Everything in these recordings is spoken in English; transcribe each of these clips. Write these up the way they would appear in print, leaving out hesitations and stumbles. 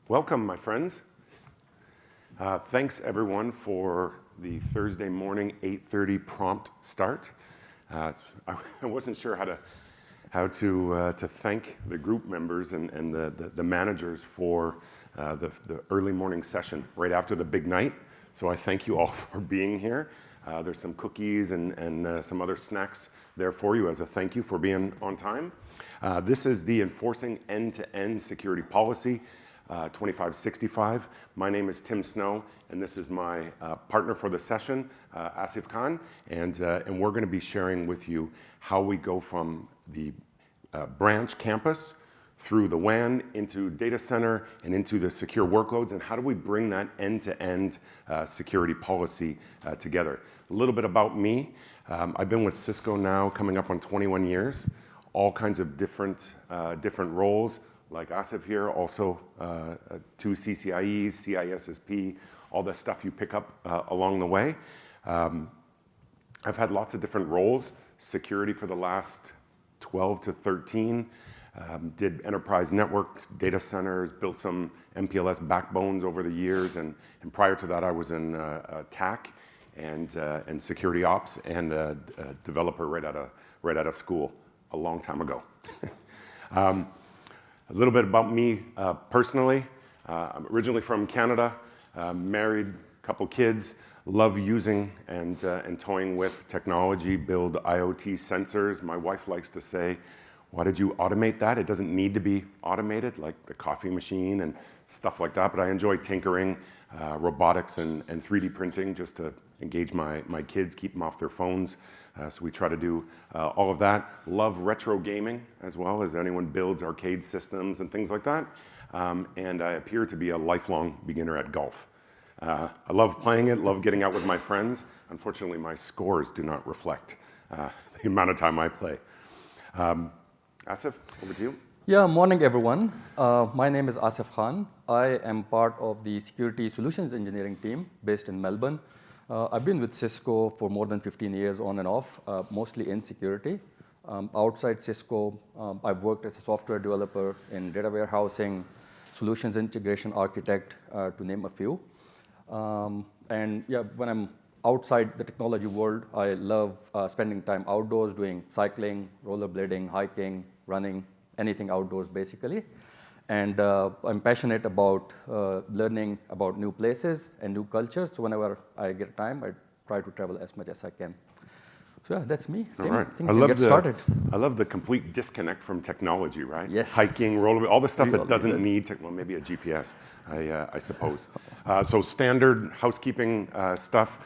Welcome, my friends. Thanks, everyone, for the Thursday morning 8:30 prompt start. I wasn't sure how to thank the group members and the managers for the early morning session right after the big night. So I thank you all for being here. There's some cookies and some other snacks there for you as a thank you for being on time. This is the Enforcing End-to-End Security Policy 2565. My name is TimSnow, and this is my partner for the session, Asif Khan, and we're going to be sharing with you how we go from the branch campus through the WAN into data center and into the secure workloads, and how do we bring that end-to-end security policy together. A little bit about me. I've been with Cisco now coming up on 21 years, all kinds of different roles, like Asif here, also 2 CCIEs, CISSP, all the stuff you pick up along the way. I've had lots of different roles, security for the last 12 to 13, did enterprise networks, data centers, built some MPLS backbones over the years, and prior to that I was in TAC and security ops and a developer right out of school a long time ago. A little bit about me personally. I'm originally from Canada, married, couple kids, love using and toying with technology, build IoT sensors. My wife likes to say, why did you automate that? It doesn't need to be automated, like the coffee machine and stuff like that, but I enjoy tinkering, robotics and 3D printing just to engage my kids, keep them off their phones. So we try to do all of that. Love retro gaming as well, as anyone builds arcade systems and things like that. And I appear to be a lifelong beginner at golf. I love playing it, love getting out with my friends. Unfortunately, my scores do not reflect the amount of time I play. Asif, over to you. Yeah, morning everyone. My name is Asif Khan. I am part of the Security Solutions Engineering team based in Melbourne. I've been with Cisco for more than 15 years on and off, mostly in security. Outside Cisco, I've worked as a software developer in data warehousing, solutions integration architect, to name a few. And yeah, when I'm outside the technology world, I love spending time outdoors doing cycling, rollerblading, hiking, running, anything outdoors basically. And I'm passionate about learning about new places and new cultures. So whenever I get time, I try to travel as much as I can. So yeah, that's me. All right. I think get started. I love the complete disconnect from technology, right? Yes. Hiking, rollerblading, all the stuff that doesn't need, well, maybe a GPS, I suppose. So standard housekeeping stuff.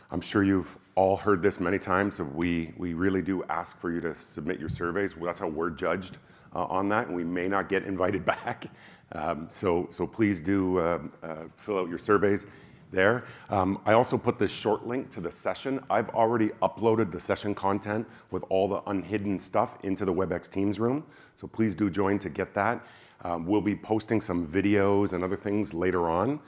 I'm sure you've all heard this many times. So we really do ask for you to submit your surveys. Well, that's how we're judged on that, and we may not get invited back. So please do fill out your surveys there. I also put this short link to the session. I've already uploaded the session content with all the unhidden stuff into the WebEx Teams room. So please do join to get that. We'll be posting some videos and other things later on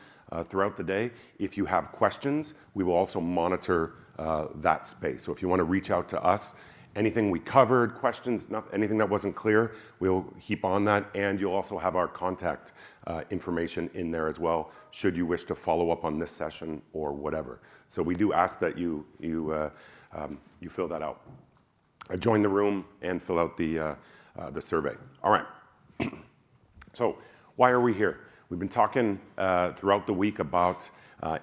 throughout the day. If you have questions, we will also monitor that space. So if you want to reach out to us, anything we covered, questions, anything that wasn't clear, we'll heap on that, and you'll also have our contact information in there as well, should you wish to follow up on this session or whatever. So we do ask that you fill that out. Join the room and fill out the survey. All right. So why are we here? We've been talking throughout the week about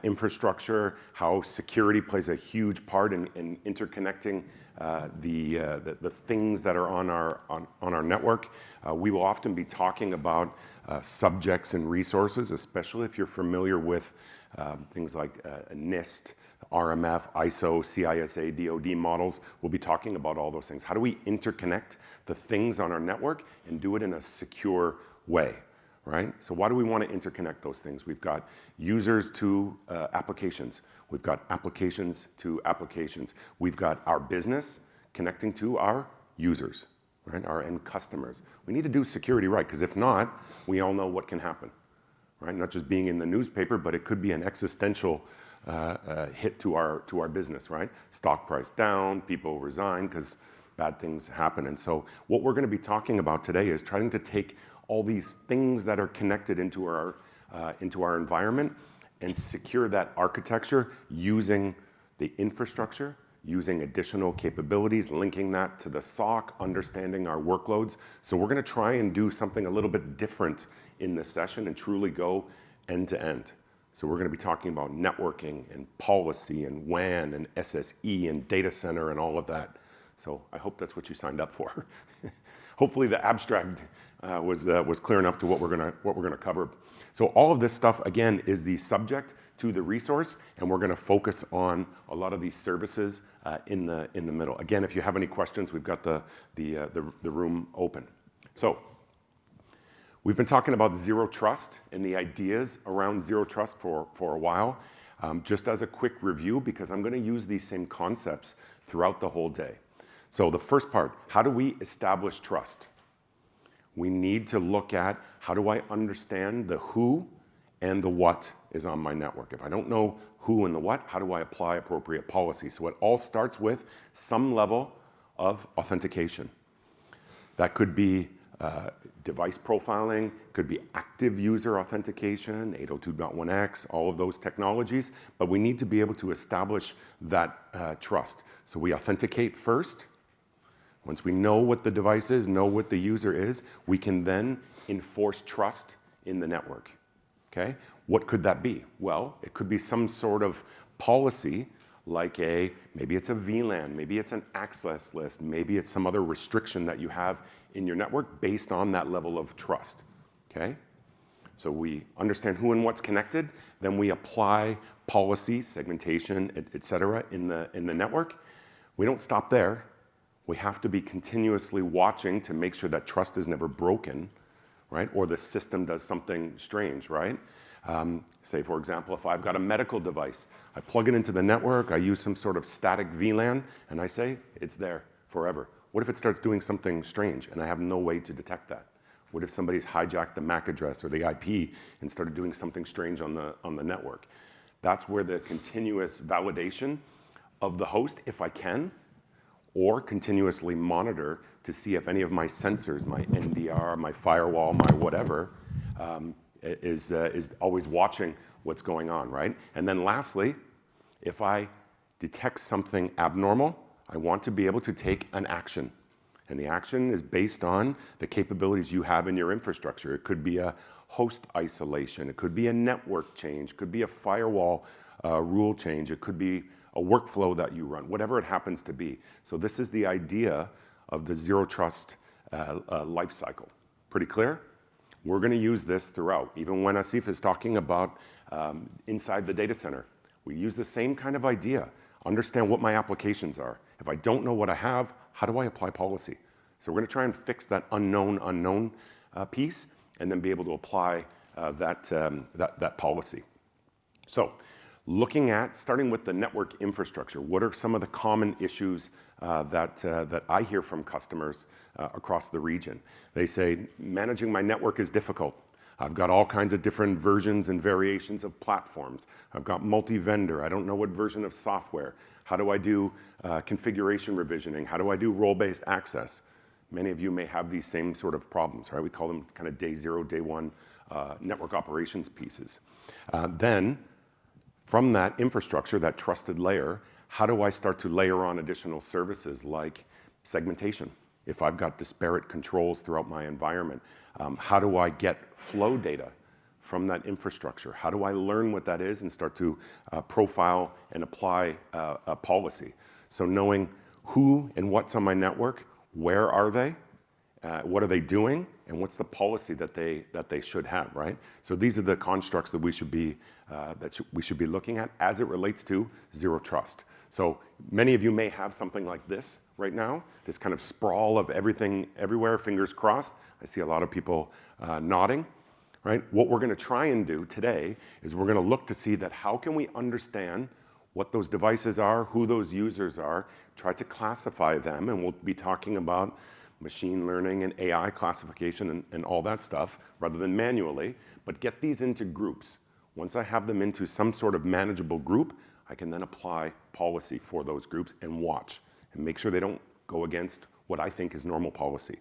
infrastructure, how security plays a huge part in interconnecting the things that are on our network. We will often be talking about subjects and resources, especially if you're familiar with things like NIST, RMF, ISO, CISA, DoD models. We'll be talking about all those things. How do we interconnect the things on our network and do it in a secure way? Right? So why do we want to interconnect those things? We've got users to applications. We've got applications to applications. We've got our business connecting to our users, right? Our end customers. We need to do security right, because if not, we all know what can happen, right? Not just being in the newspaper, but it could be an existential hit to our business, right? Stock price down, people resign because bad things happen. And so what we're going to be talking about today is trying to take all these things that are connected into our into our environment and secure that architecture using the infrastructure, using additional capabilities, linking that to the SOC, understanding our workloads. So we're going to try and do something a little bit different in this session and truly go end to end. So we're going to be talking about networking and policy and WAN and SSE and data center and all of that. So I hope that's what you signed up for. Hopefully the abstract was clear enough to what we're going to cover. So all of this stuff, again, is the subject to the resource, and we're going to focus on a lot of these services in the middle. Again, if you have any questions, we've got the room open. So we've been talking about zero trust and the ideas around zero trust for a while. Just as a quick review, because I'm going to use these same concepts throughout the whole day. So the first part, how do we establish trust? We need to look at how do I understand the who and the what is on my network. If I don't know who and the what, how do I apply appropriate policy? So it all starts with some level of authentication. That could be device profiling, could be active user authentication, 802.1x, all of those technologies, but we need to be able to establish that trust. So we authenticate first. Once we know what the device is, know what the user is, we can then enforce trust in the network. Okay? What could that be? Well, it could be some sort of policy like maybe it's a VLAN, maybe it's an access list, maybe it's some other restriction that you have in your network based on that level of trust. Okay? So we understand who and what's connected, then we apply policy, segmentation, et cetera, in the network. We don't stop there. We have to be continuously watching to make sure that trust is never broken, right? Or the system does something strange, right? Say, for example, if I've got a medical device, I plug it into the network, I use some sort of static VLAN, and I say, it's there forever. What if it starts doing something strange and I have no way to detect that? What if somebody's hijacked the MAC address or the IP and started doing something strange on the network? That's where the continuous validation of the host, if I can, or continuously monitor to see if any of my sensors, my NDR, my firewall, my whatever, is always watching what's going on, right? And then lastly, if I detect something abnormal, I want to be able to take an action. And the action is based on the capabilities you have in your infrastructure. It could be a host isolation. It could be a network change. It could be a firewall rule change. It could be a workflow that you run, whatever it happens to be. So this is the idea of the zero trust life cycle. Pretty clear? We're going to use this throughout. Even when Asif is talking about inside the data center, we use the same kind of idea. Understand what my applications are. If I don't know what I have, how do I apply policy? So we're going to try and fix that unknown piece and then be able to apply that policy. So starting with the network infrastructure, what are some of the common issues that I hear from customers across the region? They say, managing my network is difficult. I've got all kinds of different versions and variations of platforms. I've got multi-vendor. I don't know what version of software. How do I do configuration revisioning? How do I do role-based access? Many of you may have these same sort of problems, right? We call them kind of day zero, day one network operations pieces. Then, from that infrastructure, that trusted layer, how do I start to layer on additional services like segmentation? If I've got disparate controls throughout my environment, how do I get flow data from that infrastructure? How do I learn what that is and start to profile and apply a policy? So knowing who and what's on my network, where are they, what are they doing, and what's the policy that they should have, right? So these are the constructs that we should be looking at as it relates to zero trust. So many of you may have something like this right now, this kind of sprawl of everything everywhere, fingers crossed. I see a lot of people nodding, right? What we're going to try and do today is we're going to look to see that how can we understand what those devices are, who those users are, try to classify them, and we'll be talking about machine learning and AI classification and all that stuff rather than manually, but get these into groups. Once I have them into some sort of manageable group, I can then apply policy for those groups and watch and make sure they don't go against what I think is normal policy,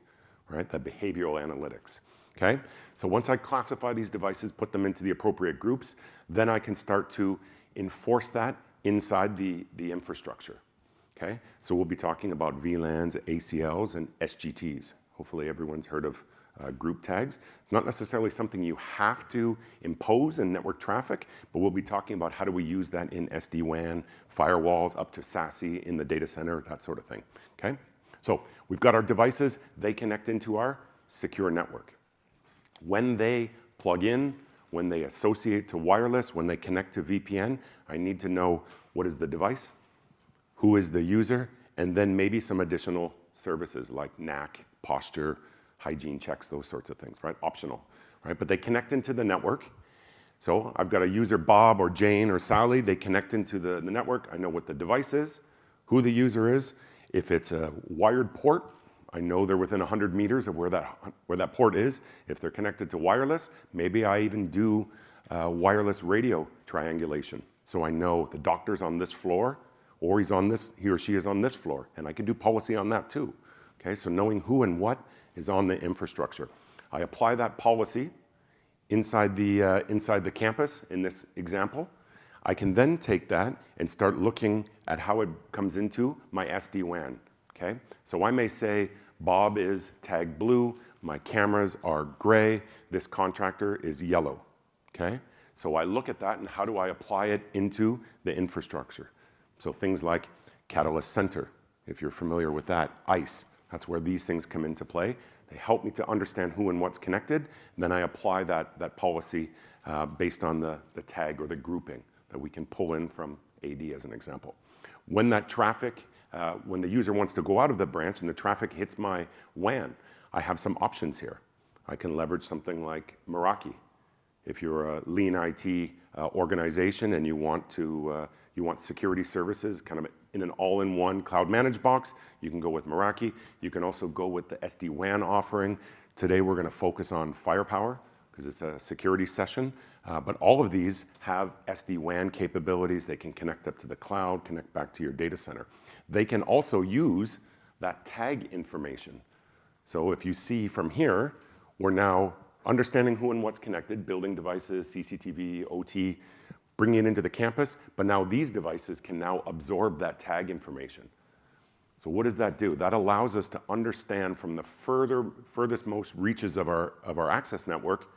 right? That behavioral analytics. okay? So once I classify these devices, put them into the appropriate groups, then I can start to enforce that inside the infrastructure, okay? So we'll be talking about VLANs, ACLs, and SGTs. Hopefully everyone's heard of group tags. It's not necessarily something you have to impose in network traffic, but we'll be talking about how do we use that in SD-WAN, firewalls, up to SASE in the data center, that sort of thing, okay? So we've got our devices, they connect into our secure network. When they plug in, when they associate to wireless, when they connect to VPN, I need to know what is the device, who is the user, and then maybe some additional services like NAC, posture, hygiene checks, those sorts of things, right? Optional, right? But they connect into the network. So I've got a user, Bob or Jane or Sally, they connect into the network. I know what the device is, who the user is. If it's a wired port, I know they're within 100 meters of where that port is. If they're connected to wireless, maybe I even do wireless radio triangulation. So I know the doctor's on this floor, or he or she is on this floor, and I can do policy on that too. Okay, so knowing who and what is on the infrastructure. I apply that policy inside the campus in this example. I can then take that and start looking at how it comes into my SD-WAN, okay? So I may say, Bob is tag blue, my cameras are gray, this contractor is yellow, okay? So I look at that and how do I apply it into the infrastructure? So things like Catalyst Center, if you're familiar with that, ICE, that's where these things come into play. They help me to understand who and what's connected. Then I apply that policy based on the tag or the grouping that we can pull in from AD as an example. When that traffic, when the user wants to go out of the branch and the traffic hits my WAN, I have some options here. I can leverage something like Meraki. If you're a lean IT organization and you want security services kind of in an all-in-one cloud managed box, you can go with Meraki. You can also go with the SD-WAN offering. Today we're going to focus on firepower because it's a security session. But all of these have SD-WAN capabilities. They can connect up to the cloud, connect back to your data center. They can also use that tag information. So if you see from here, we're now understanding who and what's connected, building devices, CCTV, OT, bringing it into the campus, but now these devices can now absorb that tag information. So what does that do? That allows us to understand from the furthest most reaches of our access network,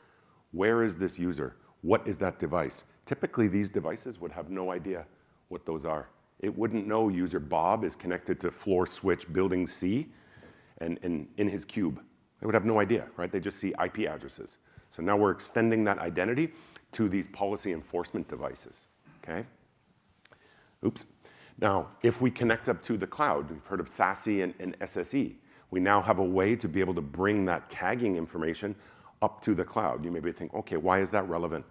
where is this user? What is that device? Typically, these devices would have no idea what those are. It wouldn't know user Bob is connected to floor switch building C and in his cube. They would have no idea, right? They just see IP addresses. So now we're extending that identity to these policy enforcement devices, okay? Oops. Now, if we connect up to the cloud, we've heard of SASE and SSE. We now have a way to be able to bring that tagging information up to the cloud. You maybe think, okay, why is that relevant?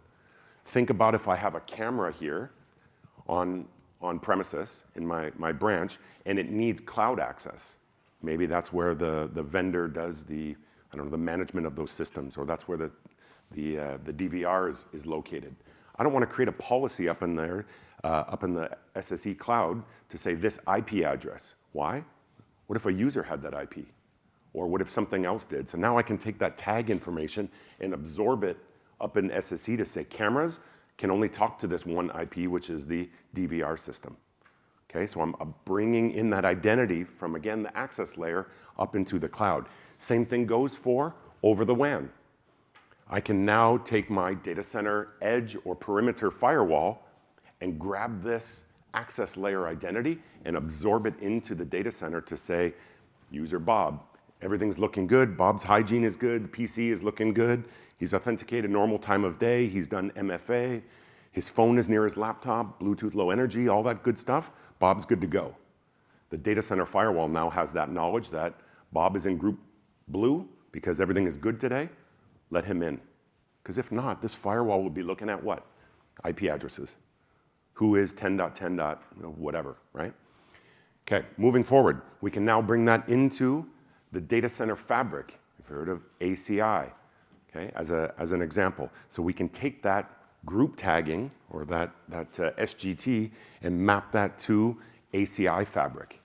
Think about if I have a camera here on premises in my branch and it needs cloud access. Maybe that's where the vendor does the management of those systems, or that's where the DVR is located. I don't want to create a policy up in there, up in the SSE cloud to say this IP address. Why? What if a user had that IP? Or what if something else did? So now I can take that tag information and absorb it up in SSE to say cameras can only talk to this one IP, which is the DVR system. Okay, so I'm bringing in that identity from, again, the access layer up into the cloud. Same thing goes for over the WAN. I can now take my data center edge or perimeter firewall and grab this access layer identity and absorb it into the data center to say, user Bob, everything's looking good, Bob's hygiene is good, PC is looking good, he's authenticated normal time of day, he's done MFA, his phone is near his laptop, Bluetooth low energy, all that good stuff, Bob's good to go. The data center firewall now has that knowledge that Bob is in group blue because everything is good today, let him in. Because if not, this firewall will be looking at what? IP addresses. Who is 10.10. Whatever, right? Okay, moving forward, we can now bring that into the data center fabric. You've heard of ACI, okay, as an example. So we can take that group tagging or that SGT and map that to ACI fabric.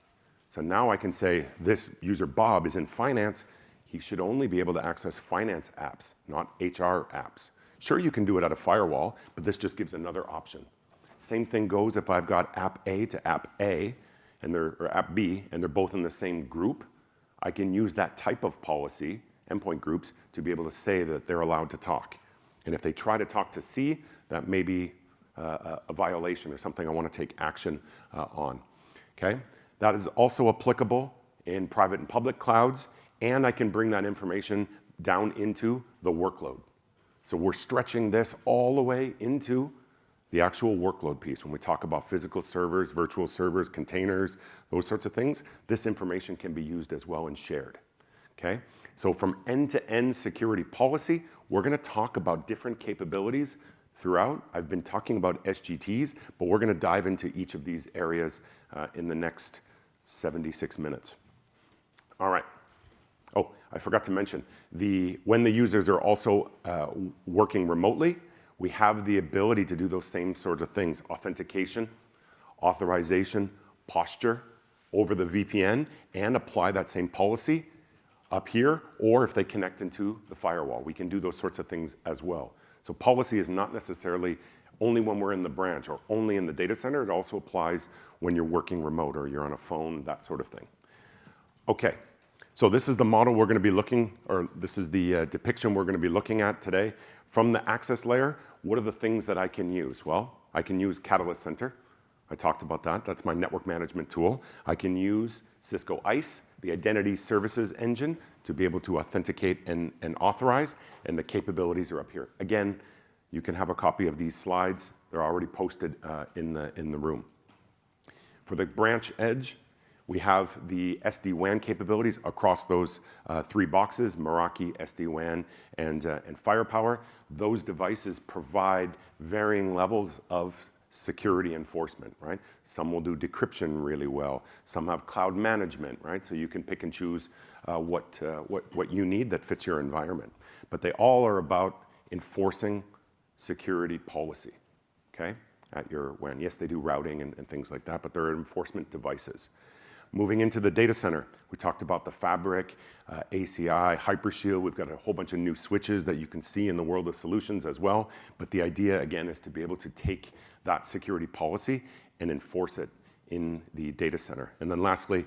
So now I can say this user Bob is in finance. he should only be able to access finance apps, not HR apps. Sure, you can do it at a firewall, but this just gives another option. Same thing goes if I've got app A to app A, or app B, and they're both in the same group. I can use that type of policy, endpoint groups, to be able to say that they're allowed to talk. And if they try to talk to C, that may be a violation or something I want to take action on. Okay? That is also applicable in private and public clouds, and I can bring that information down into the workload. So we're stretching this all the way into the actual workload piece. When we talk about physical servers, virtual servers, containers, those sorts of things, this information can be used as well and shared. Okay? So from end-to-end security policy, we're going to talk about different capabilities throughout. I've been talking about SGTs, but we're going to dive into each of these areas in the next 76 minutes. All right. Oh, I forgot to mention, when the users are also working remotely, we have the ability to do those same sorts of things: authentication, authorization, posture over the VPN, and apply that same policy up here, or if they connect into the firewall. We can do those sorts of things as well. So policy is not necessarily only when we're in the branch or only in the data center. It also applies when you're working remote or you're on a phone, that sort of thing. Okay, so this is the model we're going to be looking, or this is the depiction we're going to be looking at today. From the access layer, what are the things that I can use? Well, I can use Catalyst Center. I talked about that. That's my network management tool. I can use Cisco ISE, the identity services engine, to be able to authenticate and authorize, and the capabilities are up here. Again, you can have a copy of these slides. They're already posted in the room. For the branch edge, we have the SD-WAN capabilities across those three boxes: Meraki, SD-WAN, and Firepower. Those devices provide varying levels of security enforcement, right? Some will do decryption really well. Some have cloud management, right? So you can pick and choose what you need that fits your environment. But they all are about enforcing security policy, okay, at your WAN. Yes, they do routing and things like that, but they're enforcement devices. Moving into the data center, we talked about the fabric, ACI, Hypershield. We've got a whole bunch of new switches that you can see in the world of solutions as well. But the idea, again, is to be able to take that security policy and enforce it in the data center. And then lastly,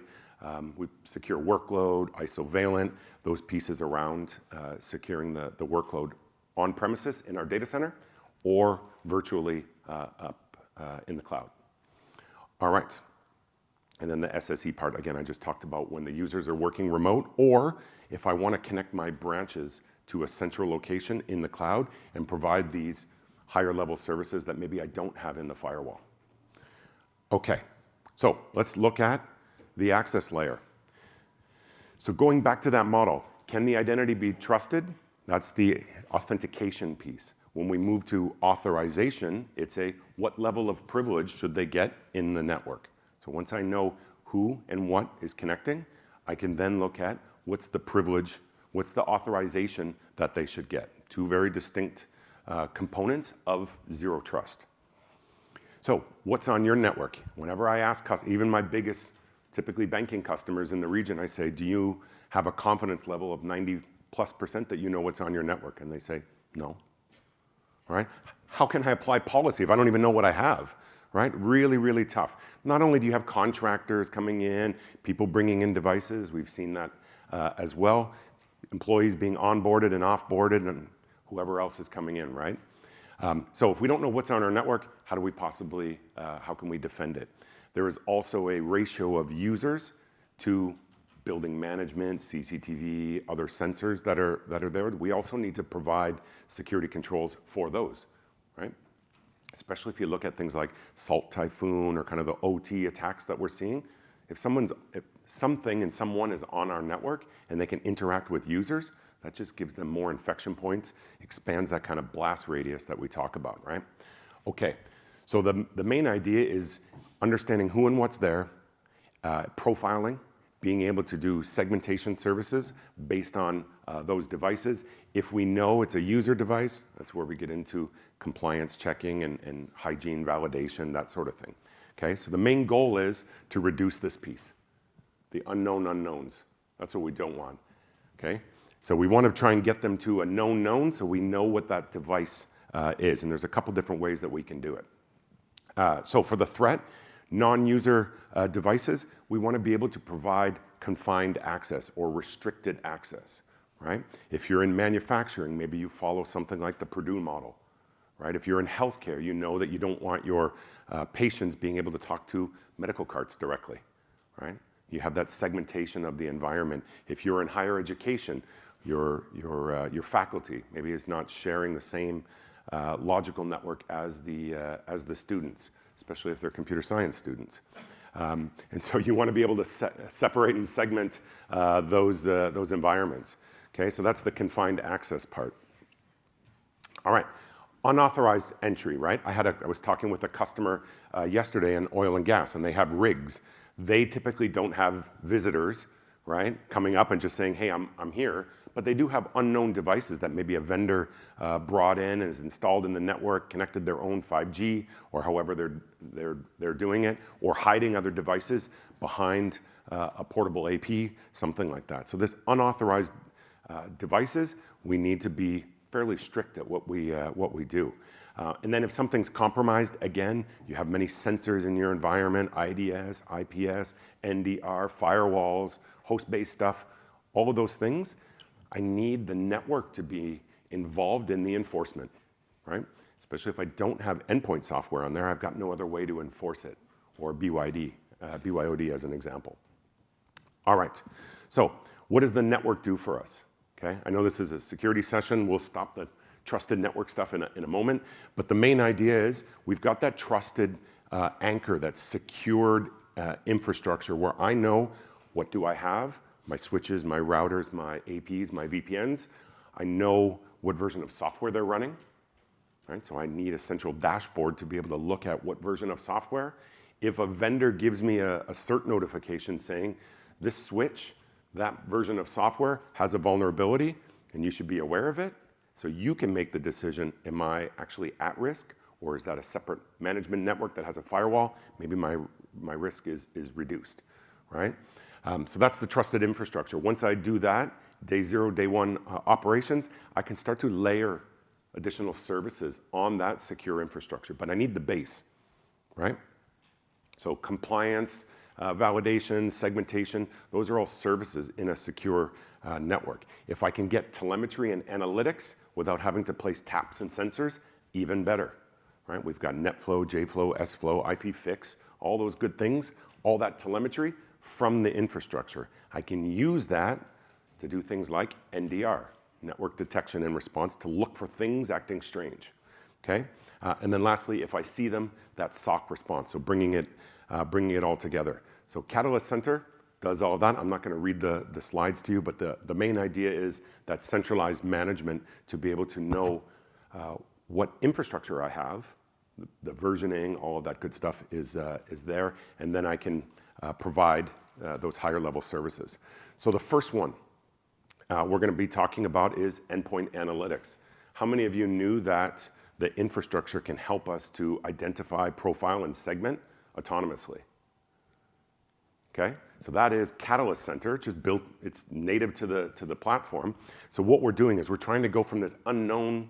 we secure workload, isovalent, those pieces around securing the workload on premises in our data center or virtually up in the cloud. All right. And then the SSE part, again, I just talked about when the users are working remote, or if I want to connect my branches to a central location in the cloud and provide these higher level services that maybe I don't have in the firewall. Okay, so let's look at the access layer. So going back to that model, can the identity be trusted? That's the authentication piece. When we move to authorization, it's what level of privilege should they get in the network? So once I know who and what is connecting, I can then look at what's the privilege, what's the authorization that they should get. Two very distinct components of zero trust. So what's on your network? Whenever I ask even my biggest, typically banking customers in the region, I say, do you have a confidence level of 90+% that you know what's on your network? And they say, no. All right? How can I apply policy if I don't even know what I have? Right? Really, really tough. Not only do you have contractors coming in, people bringing in devices, we've seen that as well, employees being onboarded and offboarded, and whoever else is coming in, right? So if we don't know what's on our network, how can we defend it? There is also a ratio of users to building management, CCTV, other sensors that are there. We also need to provide security controls for those, right? Especially if you look at things like Salt Typhoon or kind of the OT attacks that we're seeing. If something and someone is on our network and they can interact with users, that just gives them more infection points, expands that kind of blast radius that we talk about, right? Okay, so the main idea is understanding who and what's there, profiling, being able to do segmentation services based on those devices. If we know it's a user device, that's where we get into compliance checking and hygiene validation, that sort of thing. Okay, so the main goal is to reduce this piece, the unknown unknowns. That's what we don't want. okay? So we want to try and get them to a known so we know what that device is. And there's a couple different ways that we can do it. So for the threat, non-user devices, we want to be able to provide confined access or restricted access, right? If you're in manufacturing, maybe you follow something like the Purdue model, right? If you're in healthcare, you know that you don't want your patients being able to talk to medical carts directly, right? You have that segmentation of the environment. If you're in higher education, your faculty maybe is not sharing the same logical network as the students, especially if they're computer science students. And so you want to be able to separate and segment those environments. Okay, so that's the confined access part. All right, unauthorized entry, right? I was talking with a customer yesterday in oil and gas, and they have rigs. They typically don't have visitors, right, coming up and just saying, hey, I'm here. But they do have unknown devices that maybe a vendor brought in and is installed in the network, connected their own 5G, or however they're doing it, or hiding other devices behind a portable AP, something like that. So this unauthorized devices, we need to be fairly strict at what we do. And then if something's compromised, again, you have many sensors in your environment, IDS, IPS, NDR, firewalls, host-based stuff, all of those things. I need the network to be involved in the enforcement, right? Especially if I don't have endpoint software on there, I've got no other way to enforce it, or BYOD as an example. All right, so what does the network do for us? Okay, I know this is a security session. We'll stop the trusted network stuff in a moment, but the main idea is we've got that trusted anchor, that secured infrastructure where I know what do I have, my switches, my routers, my APs, my VPNs. I know what version of software they're running, right? So I need a central dashboard to be able to look at what version of software. If a vendor gives me a cert notification saying this switch, that version of software has a vulnerability and you should be aware of it, so you can make the decision, am I actually at risk, or is that a separate management network that has a firewall? Maybe my risk is reduced, right? So that's the trusted infrastructure. Once I do that, day zero, day one operations, I can start to layer additional services on that secure infrastructure, but I need the base, right? So compliance, validation, segmentation, those are all services in a secure network. If I can get telemetry and analytics without having to place taps and sensors, even better, right? We've got NetFlow, JFlow, SFlow, IPFix, all those good things, all that telemetry from the infrastructure. I can use that to do things like NDR, network detection and response, to look for things acting strange, okay? And then lastly, if I see them, that SOC response, so bringing it all together. So Catalyst Center does all of that. I'm not going to read the slides to you, but the main idea is that centralized management to be able to know what infrastructure I have, the versioning, all of that good stuff is there, and then I can provide those higher level services. So the first one we're going to be talking about is endpoint analytics. How many of you knew that the infrastructure can help us to identify, profile, and segment autonomously? Okay, so that is Catalyst Center, just built, it's native to the platform. So what we're doing is we're trying to go from this unknowns,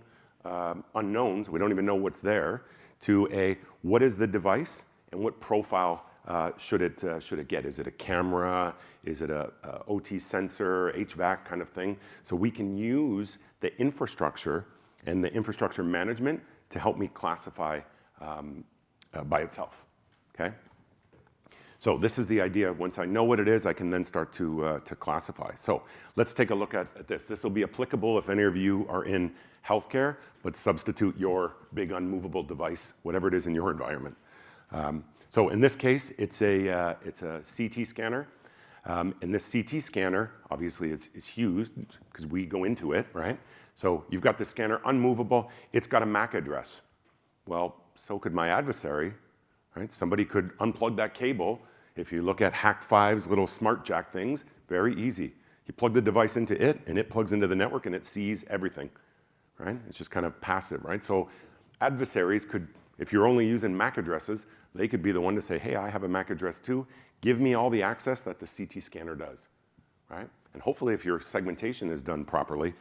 we don't even know what's there, to what is the device and what profile should it get? Is it a camera? Is it a OT sensor, HVAC kind of thing? So we can use the infrastructure and the infrastructure management to help me classify by itself, okay? So this is the idea. Once I know what it is, I can then start to classify. So let's take a look at this. This will be applicable if any of you are in healthcare, but substitute your big unmovable device, whatever it is in your environment. So in this case, it's a CT scanner. And this CT scanner, obviously, is huge because we go into it, right? So you've got the scanner unmovable. It's got a MAC address. Well, so could my adversary, right? Somebody could unplug that cable. If you look at Hack5's little smart jack things, very easy. You plug the device into it, and it plugs into the network, and it sees everything, right? It's just kind of passive, right? So adversaries could, if you're only using MAC addresses, they could be the one to say, hey, I have a MAC address too. Give me all the access that the CT scanner does, right? And hopefully if your segmentation is done properly,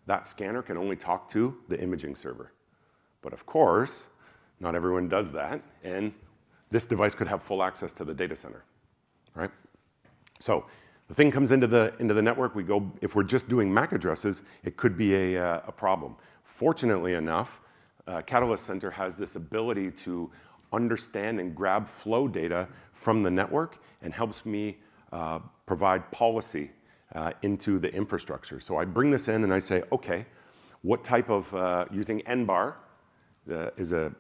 that scanner can only talk to the imaging server. But of course, not everyone does that, and this device could have full access to the data center, right? So the thing comes into the network, we go, if we're just doing MAC addresses, it could be a problem. Fortunately enough, Catalyst Center has this ability to understand and grab flow data from the network and helps me provide policy into the infrastructure. So I bring this in and I say, okay, what type of, using NBAR is a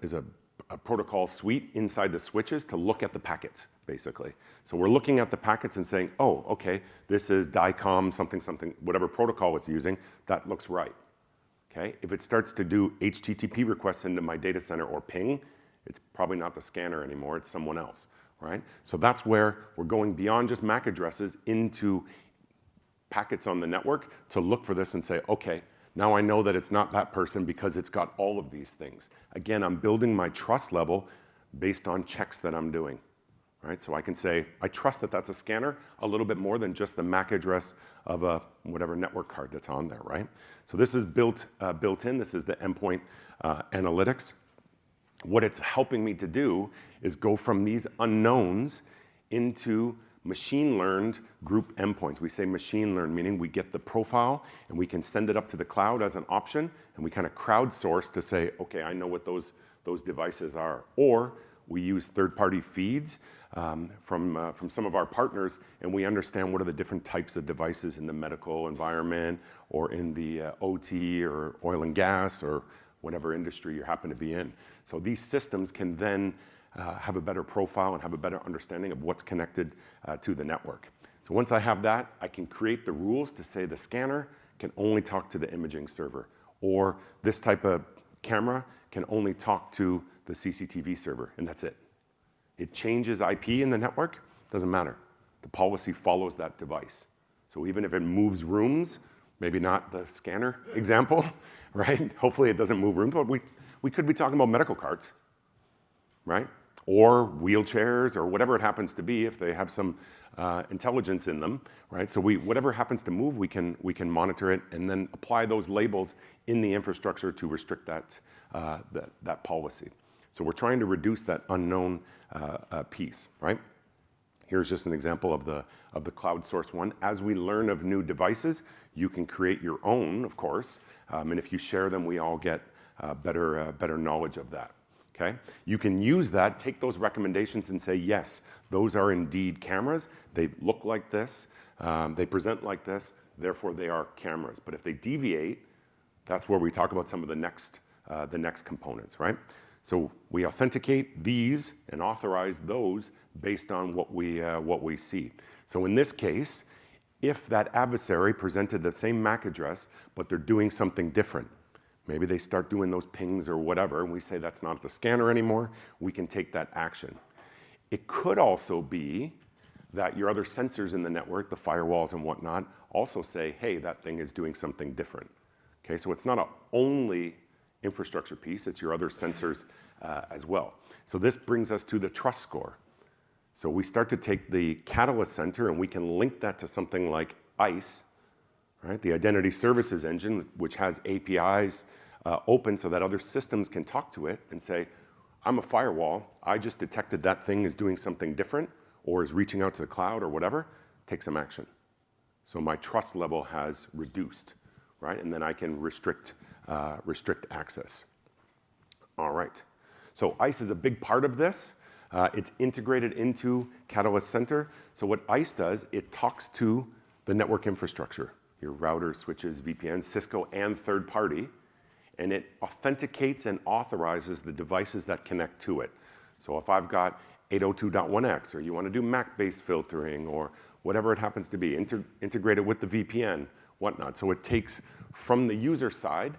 protocol suite inside the switches to look at the packets, basically. So we're looking at the packets and saying, oh, okay, this is DICOM, something, something, whatever protocol it's using, that looks right. Okay? If it starts to do HTTP requests into my data center or ping, it's probably not the scanner anymore, it's someone else, right? So that's where we're going beyond just MAC addresses into packets on the network to look for this and say, okay, now I know that it's not that person because it's got all of these things. Again, I'm building my trust level based on checks that I'm doing, right? So I can say, I trust that that's a scanner a little bit more than just the MAC address of a whatever network card that's on there, right? So this is built in. This is the endpoint analytics. What it's helping me to do is go from these unknowns into machine learned group endpoints. We say machine learned, meaning we get the profile and we can send it up to the cloud as an option, and we kind of crowdsource to say, okay, I know what those devices are. Or we use third-party feeds from some of our partners, and we understand what are the different types of devices in the medical environment or in the OT or oil and gas or whatever industry you happen to be in. So these systems can then have a better profile and have a better understanding of what's connected to the network. So once I have that, I can create the rules to say the scanner can only talk to the imaging server, or this type of camera can only talk to the CCTV server, and that's it. It changes IP in the network, doesn't matter. The policy follows that device. So even if it moves rooms, maybe not the scanner example, right? Hopefully it doesn't move rooms, but we could be talking about medical carts, right? Or wheelchairs, or whatever it happens to be, if they have some intelligence in them, right? So whatever happens to move, we can monitor it and then apply those labels in the infrastructure to restrict that policy. So we're trying to reduce that unknown piece, right? Here's just an example of the cloud source one. As we learn of new devices, you can create your own, of course, and if you share them, we all get better knowledge of that. Okay? You can use that, take those recommendations and say, yes, those are indeed cameras. They look like this, they present like this, therefore they are cameras. But if they deviate, that's where we talk about some of the next components, right? So we authenticate these and authorize those based on what we see. So in this case, if that adversary presented the same MAC address, but they're doing something different, maybe they start doing those pings or whatever, and we say that's not the scanner anymore, we can take that action. It could also be that your other sensors in the network, the firewalls and whatnot, also say, hey, that thing is doing something different. Okay, so it's not an only infrastructure piece, it's your other sensors as well. So this brings us to the trust score. So we start to take the Catalyst Center and we can link that to something like ICE, right? The Identity Services Engine, which has APIs open so that other systems can talk to it and say, I'm a firewall, I just detected that thing is doing something different or is reaching out to the cloud or whatever, take some action. So my trust level has reduced, right? And then I can restrict access. All right. So ICE is a big part of this. It's integrated into Catalyst Center. So what ICE does, it talks to the network infrastructure, your routers, switches, VPNs, Cisco, and third party, and it authenticates and authorizes the devices that connect to it. So if I've got 802.1x, or you want to do MAC-based filtering, or whatever it happens to be, integrate it with the VPN, whatnot. So it takes from the user side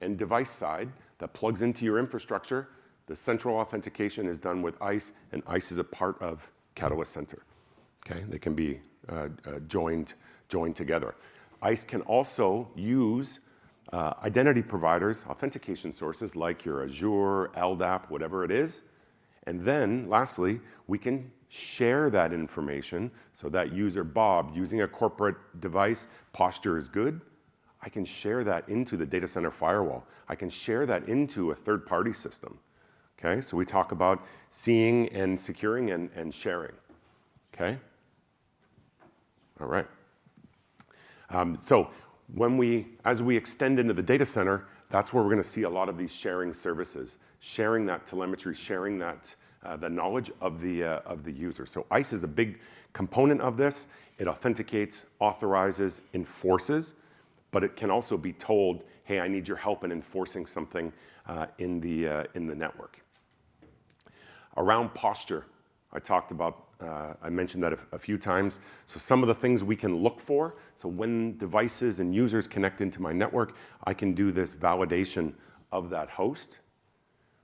and device side that plugs into your infrastructure. The central authentication is done with ICE, and ICE is a part of Catalyst Center. Okay, they can be joined together. ICE can also use identity providers, authentication sources like your Azure, LDAP, whatever it is, And then lastly, we can share that information so that user Bob using a corporate device, posture is good. I can share that into the data center firewall. I can share that into a third-party system. Okay, so we talk about seeing and securing and sharing. Okay, all right. So as we extend into the data center, that's where we're going to see a lot of these sharing services, sharing that telemetry, sharing that the knowledge of the user. So ICE is a big component of this. It authenticates, authorizes, enforces, but it can also be told, hey, I need your help in enforcing something in the network. Around posture, I mentioned that a few times. So some of the things we can look for. So when devices and users connect into my network, I can do this validation of that host.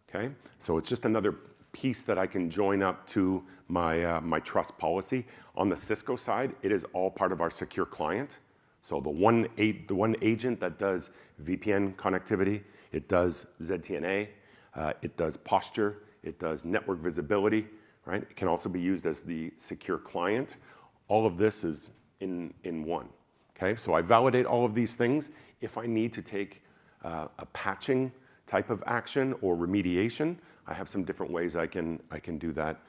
Okay, so it's just another piece that I can join up to my trust policy. On the Cisco side, it is all part of our secure client. So the one agent that does VPN connectivity, it does ZTNA, it does posture, it does network visibility, right? It can also be used as the secure client. All of this is in one, okay? So I validate all of these things. If I need to take a patching type of action or remediation, I have some different ways I can do that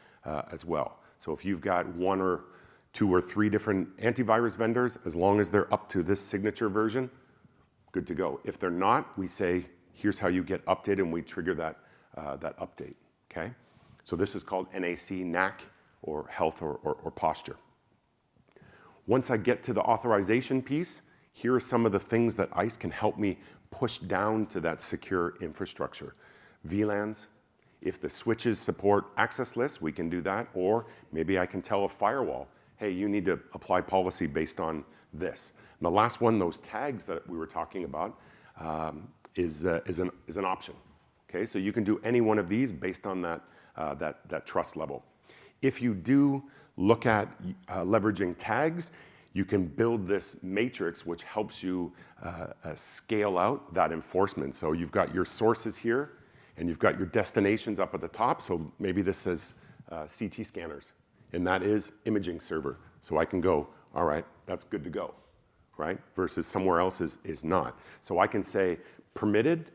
as well. So if you've got 1 or 2 or 3 different antivirus vendors, as long as they're up to this signature version, good to go. If they're not, we say, here's how you get updated, and we trigger that update, okay? So this is called NAC, or health or posture. Once I get to the authorization piece, here are some of the things that ICE can help me push down to that secure infrastructure. VLANs, if the switches support access lists, we can do that, or maybe I can tell a firewall, hey, you need to apply policy based on this. And the last one, those tags that we were talking about, is an option. Okay, so you can do any one of these based on that trust level. If you do look at leveraging tags, you can build this matrix which helps you scale out that enforcement. So you've got your sources here, and you've got your destinations up at the top. So maybe this says CT scanners, and that is imaging server. So I can go, all right, that's good to go, right? Versus somewhere else is not. So I can say permitted,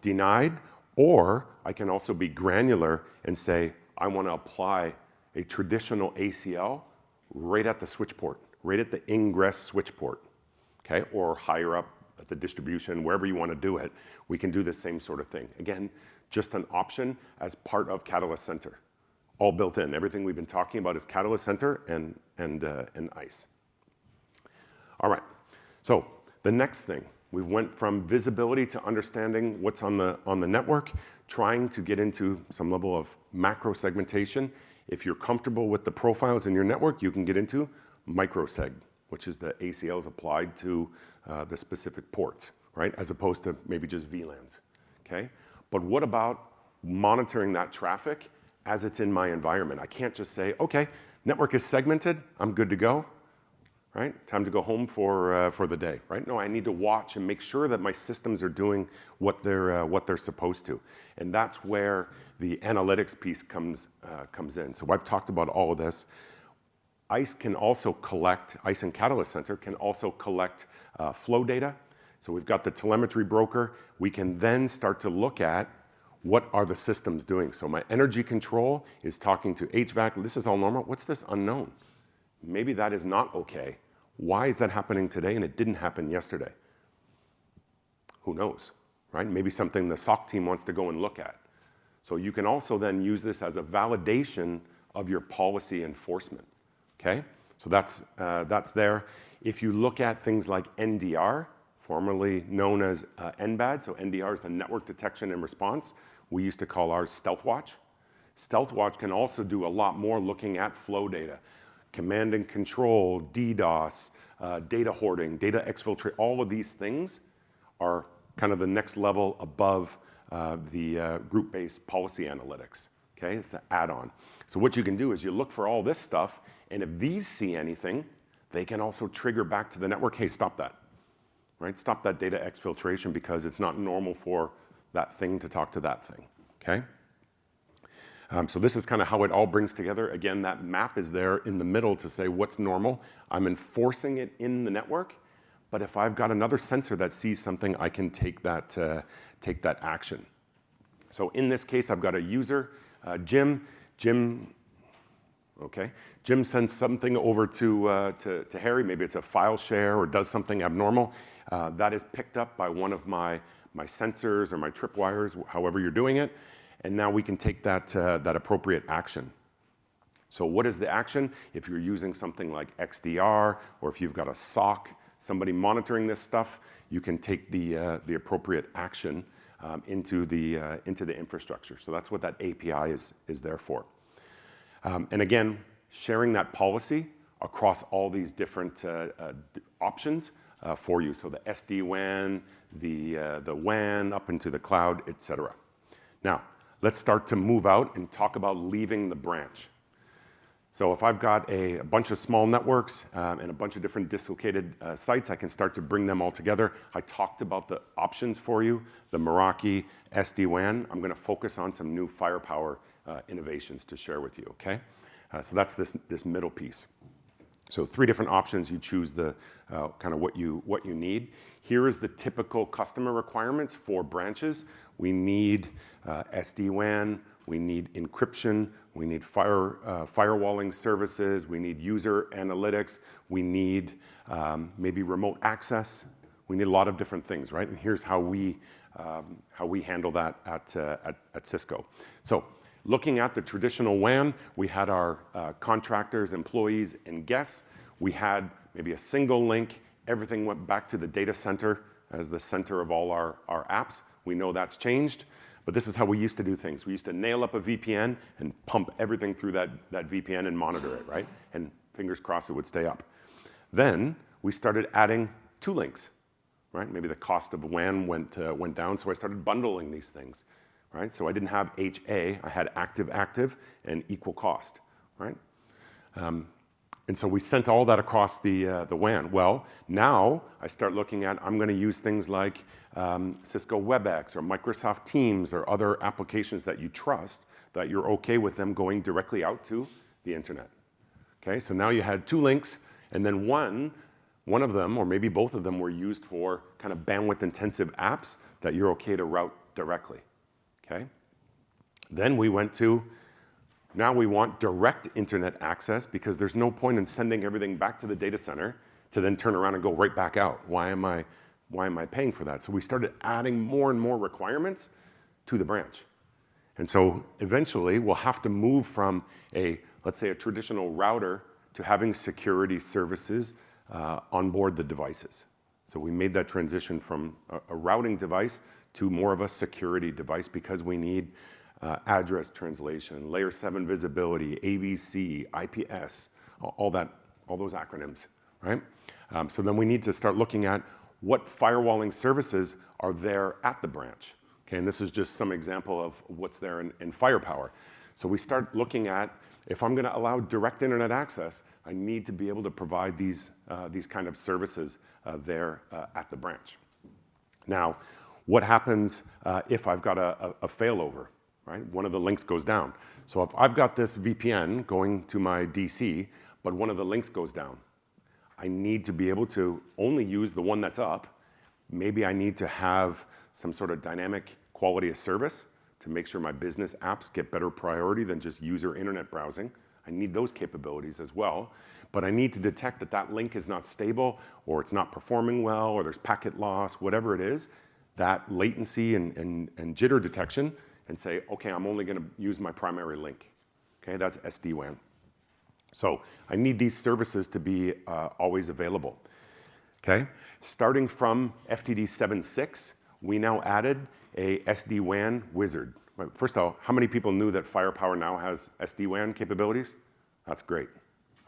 denied, or I can also be granular and say, I want to apply a traditional ACL right at the switch port, right at the ingress switch port, okay? Or higher up at the distribution, wherever you want to do it, we can do the same sort of thing. Again, just an option as part of Catalyst Center. All built in. Everything we've been talking about is Catalyst Center and ICE. All right, so the next thing, we went from visibility to understanding what's on the network, trying to get into some level of macro segmentation. If you're comfortable with the profiles in your network, you can get into microseg, which is the ACLs applied to the specific ports, right? As opposed to maybe just VLANs, okay? But what about monitoring that traffic as it's in my environment? I can't just say, okay, network is segmented, I'm good to go, right? Time to go home for the day, right? No, I need to watch and make sure that my systems are doing what they're supposed to. And that's where the analytics piece comes in. So I've talked about all of this. ICE can also collect, ICE and Catalyst Center can also collect flow data. So we've got the telemetry broker. We can then start to look at what are the systems doing. So my energy control is talking to HVAC. This is all normal. What's this unknown? Maybe that is not okay. Why is that happening today and it didn't happen yesterday? Who knows, right? Maybe something the SOC team wants to go and look at. So you can also then use this as a validation of your policy enforcement, okay? So that's there. If you look at things like NDR, formerly known as NBAD, so NDR is the network detection and response. We used to call ours StealthWatch. StealthWatch can also do a lot more looking at flow data, command and control, DDoS, data hoarding, data exfiltrate. All of these things are kind of the next level above the group-based policy analytics, okay? It's an add-on. So what you can do is you look for all this stuff, and if these see anything, they can also trigger back to the network, hey, stop that. Right? Stop that data exfiltration because it's not normal for that thing to talk to that thing, okay? So this is kind of how it all brings together. Again, that map is there in the middle to say what's normal. I'm enforcing it in the network, but if I've got another sensor that sees something, I can take that action. So in this case, I've got a user, Jim. Jim sends something over to Harry. Maybe it's a file share or does something abnormal. That is picked up by one of my sensors or my tripwires, however you're doing it. And now we can take that appropriate action. So what is the action? If you're using something like XDR, or if you've got a SOC, somebody monitoring this stuff, you can take the appropriate action into the infrastructure. So that's what that API is there for. And again, sharing that policy across all these different options for you. So the SD-WAN, the WAN up into the cloud, et cetera. Now, let's start to move out and talk about leaving the branch. So if I've got a bunch of small networks and a bunch of different dislocated sites, I can start to bring them all together. I talked about the options for you, the Meraki, SD-WAN. I'm going to focus on some new firepower innovations to share with you, okay? So that's this middle piece. So 3 different options. You choose the kind of what you need. Here is the typical customer requirements for branches. We need SD-WAN, we need encryption, we need firewalling services, we need user analytics, we need maybe remote access. We need a lot of different things, right? And here's how we handle that at Cisco. So looking at the traditional WAN, we had our contractors, employees, and guests. We had maybe a single link. Everything went back to the data center as the center of all our apps. We know that's changed, but this is how we used to do things. We used to nail up a VPN and pump everything through that VPN and monitor it, right? And fingers crossed it would stay up. Then we started adding 2 links, right? Maybe the cost of WAN went down, so I started bundling these things, right? So I didn't have HA, I had active, and equal cost, right? And so we sent all that across the WAN. Well, now I start looking at, I'm going to use things like Cisco WebEx or Microsoft Teams or other applications that you trust, that you're okay with them going directly out to the internet. Okay, so now you had 2 links, and then one of them, or maybe both of them, were used for kind of bandwidth intensive apps that you're okay to route directly. Okay? Then we went to, now we want direct internet access because there's no point in sending everything back to the data center to then turn around and go right back out. Why am I paying for that? So we started adding more and more requirements to the branch. And so eventually we'll have to move from let's say a traditional router to having security services on board the devices. So we made that transition from a routing device to more of a security device because we need address translation, layer 7 visibility, AVC, IPS, all those acronyms, right? So then we need to start looking at what firewalling services are there at the branch. Okay, and this is just some example of what's there in firepower. So we start looking at, if I'm going to allow direct internet access, I need to be able to provide these kind of services there at the branch. Now, what happens if I've got a failover? Right? One of the links goes down. So if I've got this VPN going to my DC, but one of the links goes down, I need to be able to only use the one that's up. Maybe I need to have some sort of dynamic quality of service to make sure my business apps get better priority than just user internet browsing. I need those capabilities as well. But I need to detect that that link is not stable, or it's not performing well, or there's packet loss, whatever it is, that latency and jitter detection, and say, okay, I'm only going to use my primary link. Okay, that's SD-WAN. So I need these services to be always available. Okay, starting from FTD 7.6, we now added a SD-WAN wizard. First of all, how many people knew that Firepower now has SD-WAN capabilities? That's great.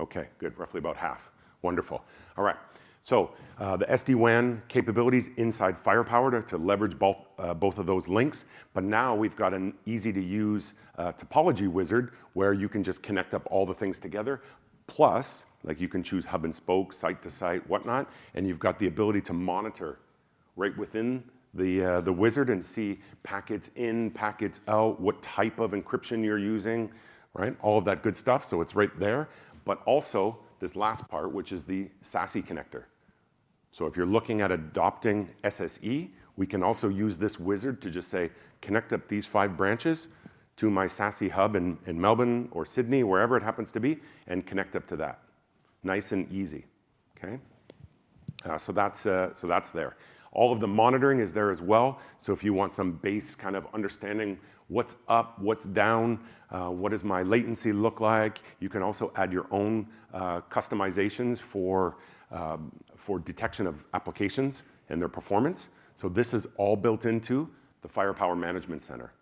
Okay, good, roughly about half. Wonderful. All right. So the SD-WAN capabilities inside Firepower to leverage both of those links. But now we've got an easy-to-use topology wizard where you can just connect up all the things together. Plus, like you can choose hub and spoke, site to site, whatnot, and you've got the ability to monitor right within the wizard and see packets in, packets out, what type of encryption you're using, right? All of that good stuff, so it's right there. But also this last part, which is the SASE connector. So if you're looking at adopting SSE, we can also use this wizard to just say, connect up these 5 branches to my SASE hub in Melbourne or Sydney, wherever it happens to be, and connect up to that. Nice and easy, okay? So that's there. All of the monitoring is there as well. So if you want some base kind of understanding what's up, what's down, what does my latency look like, you can also add your own customizations for detection of applications and their performance. So this is all built into the Firepower Management Center,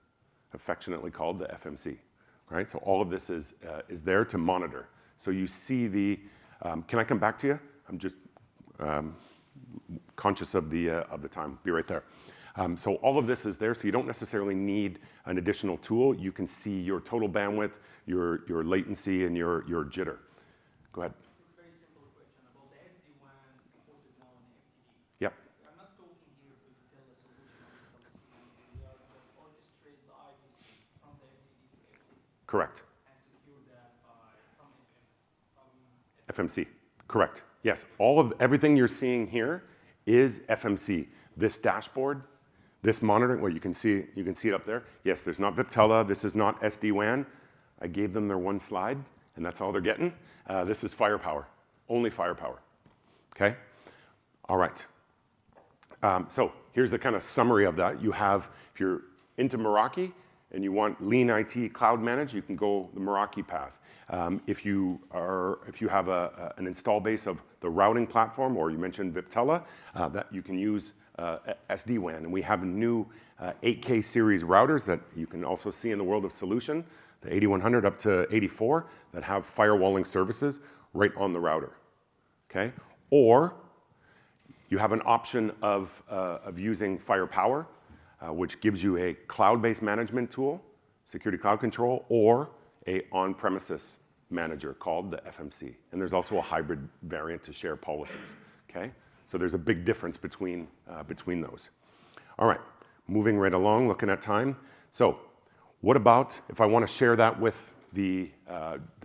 affectionately called the FMC, right? So all of this is there to monitor. So you see the, can I come back to you? I'm just conscious of the time. Be right there. So all of this is there, so you don't necessarily need an additional tool. You can see your total bandwidth, your latency, and your jitter. Go ahead. Very simple question about the SD-WAN supported now on FTD. Yep. I'm not talking here to tell a solution of the SD-WAN. We are just orchestrate the IBC from the FTD to FTD. Correct. And secure that from FMC. Correct. Yes. Everything you're seeing here is FMC. This dashboard, this monitoring, well, you can see it up there. Yes, there's not Viptela. This is not SD-WAN. I gave them their one slide, and that's all they're getting. This is Firepower, only Firepower. Okay? All right. So here's the kind of summary of that. You have, if you're into Meraki and you want lean IT cloud managed, you can go the Meraki path. If you have an install base of the routing platform, or you mentioned Viptela, that you can use SD-WAN. And we have new 8K series routers that you can also see in the world of solution, the 8100 up to 84, that have firewalling services right on the router. Okay? Or you have an option of using Firepower, which gives you a cloud-based management tool, security cloud control, or a on-premises manager called the FMC. And there's also a hybrid variant to share policies, okay? So there's a big difference between those. All right, moving right along, looking at time. So what about if I want to share that with the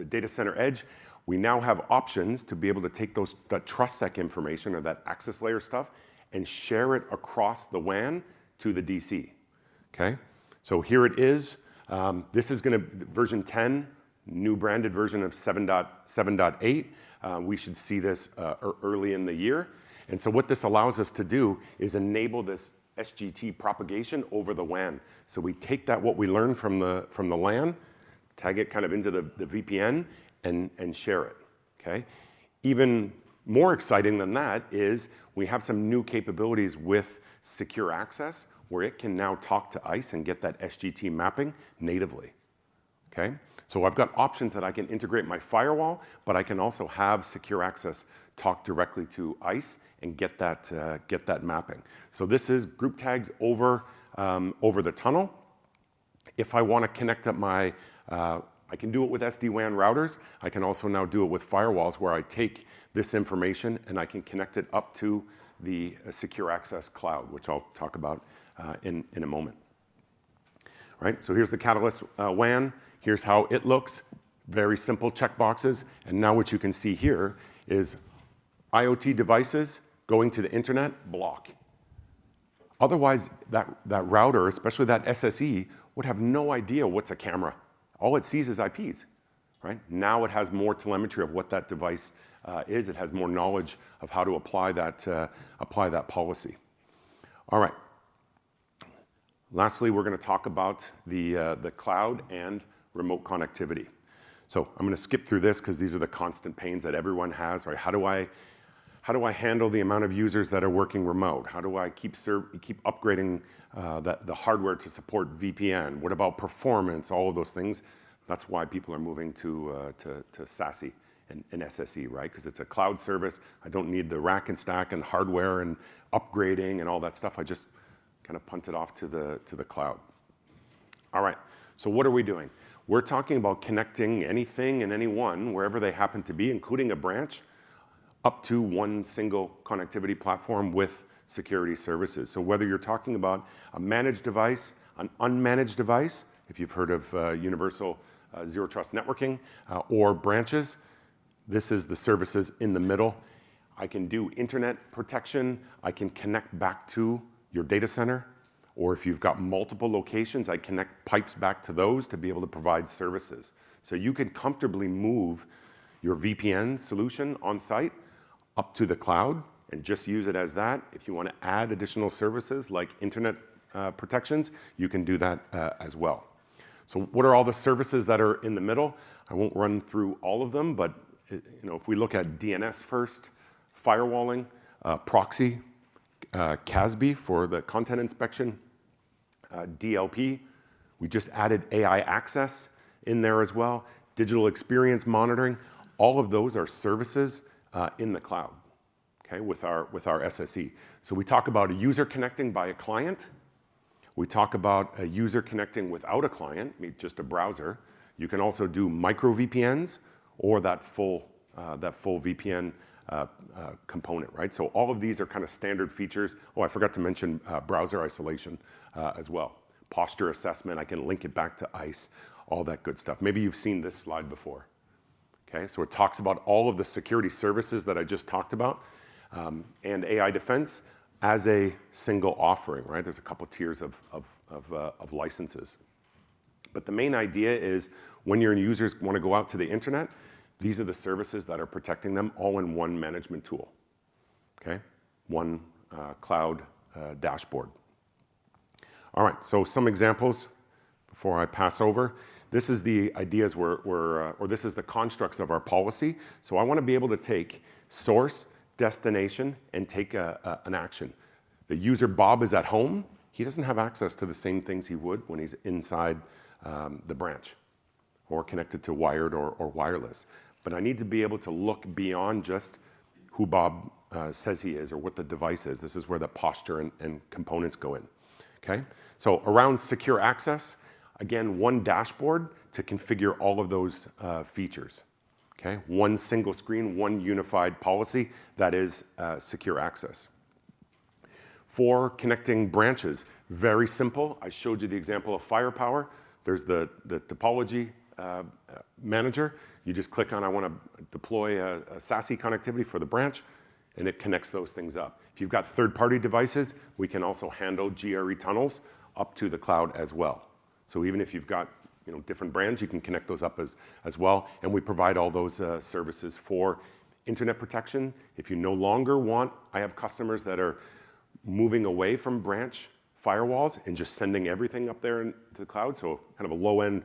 data center edge? We now have options to be able to take that TrustSec information or that access layer stuff and share it across the WAN to the DC, okay? So here it is. This is going to version 10, new branded version of 7.8. We should see this early in the year. And so what this allows us to do is enable this SGT propagation over the WAN. So we take what we learned from the LAN, tag it kind of into the VPN, and share it. Okay. Even more exciting than that is we have some new capabilities with secure access, where it can now talk to ICE and get that SGT mapping natively, okay? So I've got options that I can integrate my firewall, but I can also have secure access talk directly to ICE and get that mapping. So this is group tags over the tunnel. If I want to connect up I can do it with SD-WAN routers. I can also now do it with firewalls, where I take this information and I can connect it up to the secure access cloud, which I'll talk about in a moment. Right, so here's the Catalyst WAN. Here's how it looks. Very simple checkboxes. And now what you can see here is IoT devices going to the internet, block. Otherwise, that router, especially that SSE, would have no idea what's a camera. All it sees is IPs. Right? Now it has more telemetry of what that device is. It has more knowledge of how to apply that policy. All right. Lastly, we're going to talk about the cloud and remote connectivity. So I'm going to skip through this because these are the constant pains that everyone has. Right? How do I handle the amount of users that are working remote? How do I keep upgrading the hardware to support VPN? What about performance? All of those things. That's why people are moving to SASE and SSE, right? Because it's a cloud service. I don't need the rack and stack and hardware and upgrading and all that stuff. I just kind of punt it off to the cloud. All right, so what are we doing? We're talking about connecting anything and anyone, wherever they happen to be, including a branch, up to one single connectivity platform with security services. So whether you're talking about a managed device, an unmanaged device, if you've heard of universal zero trust networking, or branches, this is the services in the middle. I can do internet protection. I can connect back to your data center. Or if you've got multiple locations, I connect pipes back to those to be able to provide services. So you can comfortably move your VPN solution on site up to the cloud and just use it as that. If you want to add additional services like internet protections, you can do that as well. So what are all the services that are in the middle? I won't run through all of them, but if we look at DNS first, firewalling, proxy, CASB for the content inspection, DLP. We just added AI access in there as well, digital experience monitoring. All of those are services in the cloud, okay, with our SSE. So we talk about a user connecting by a client. We talk about a user connecting without a client, just a browser. You can also do micro VPNs or that full VPN component, right? So all of these are kind of standard features. Oh, I forgot to mention browser isolation as well. Posture assessment, I can link it back to ICE, all that good stuff. Maybe you've seen this slide before. Okay, so it talks about all of the security services that I just talked about and AI defense as a single offering, right? There's a couple tiers of licenses. But the main idea is when your users want to go out to the internet, these are the services that are protecting them all in one management tool, okay? One cloud dashboard. All right, so some examples before I pass over. This is the ideas or this is the constructs of our policy. So I want to be able to take source, destination, and take an action. The user Bob is at home. He doesn't have access to the same things he would when he's inside the branch or connected to wired or wireless. But I need to be able to look beyond just who Bob says he is or what the device is. This is where the posture and components go in, okay? So around secure access, again, one dashboard to configure all of those features, okay? One single screen, one unified policy, that is secure access. For connecting branches, very simple. I showed you the example of firepower. There's the topology manager. You just click on, I want to deploy a SASE connectivity for the branch, and it connects those things up. If you've got third-party devices, we can also handle GRE tunnels up to the cloud as well. So even if you've got different brands, you can connect those up as well. And we provide all those services for internet protection. If you no longer want, I have customers that are moving away from branch firewalls and just sending everything up there into the cloud. So kind of a low-end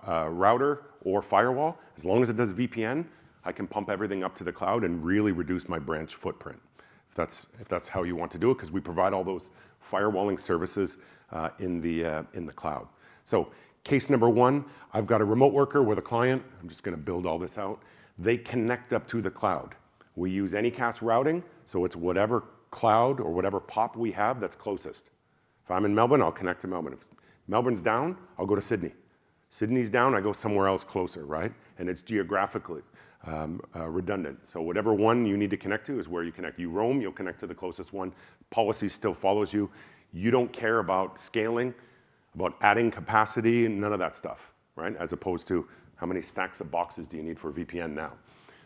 router or firewall. As long as it does VPN, I can pump everything up to the cloud and really reduce my branch footprint. If that's how you want to do it, because we provide all those firewalling services in the cloud. So case number one, I've got a remote worker with a client. I'm just going to build all this out. They connect up to the cloud. We use Anycast routing, so it's whatever cloud or whatever POP we have that's closest. If I'm in Melbourne, I'll connect to Melbourne. If Melbourne's down, I'll go to Sydney. Sydney's down, I go somewhere else closer, right? And it's geographically redundant. So whatever one you need to connect to is where you connect. You roam, you'll connect to the closest one. Policy still follows you. You don't care about scaling, about adding capacity, and none of that stuff, right? As opposed to how many stacks of boxes do you need for VPN now?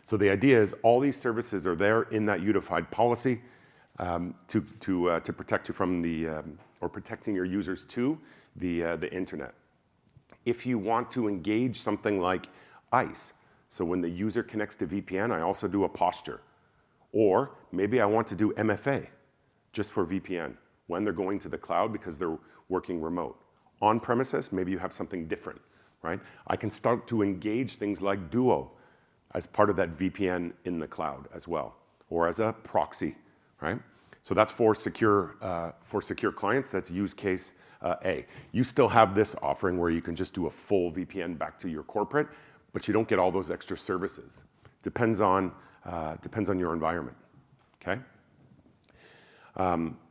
So the idea is all these services are there in that unified policy to protect you from or protecting your users to the internet. If you want to engage something like ICE, so when the user connects to VPN, I also do a posture. Or maybe I want to do MFA just for VPN when they're going to the cloud because they're working remote. On premises, maybe you have something different, right? I can start to engage things like Duo as part of that VPN in the cloud as well, or as a proxy, right? So that's for secure clients. That's use case A. You still have this offering where you can just do a full VPN back to your corporate, but you don't get all those extra services. Depends on your environment. Okay.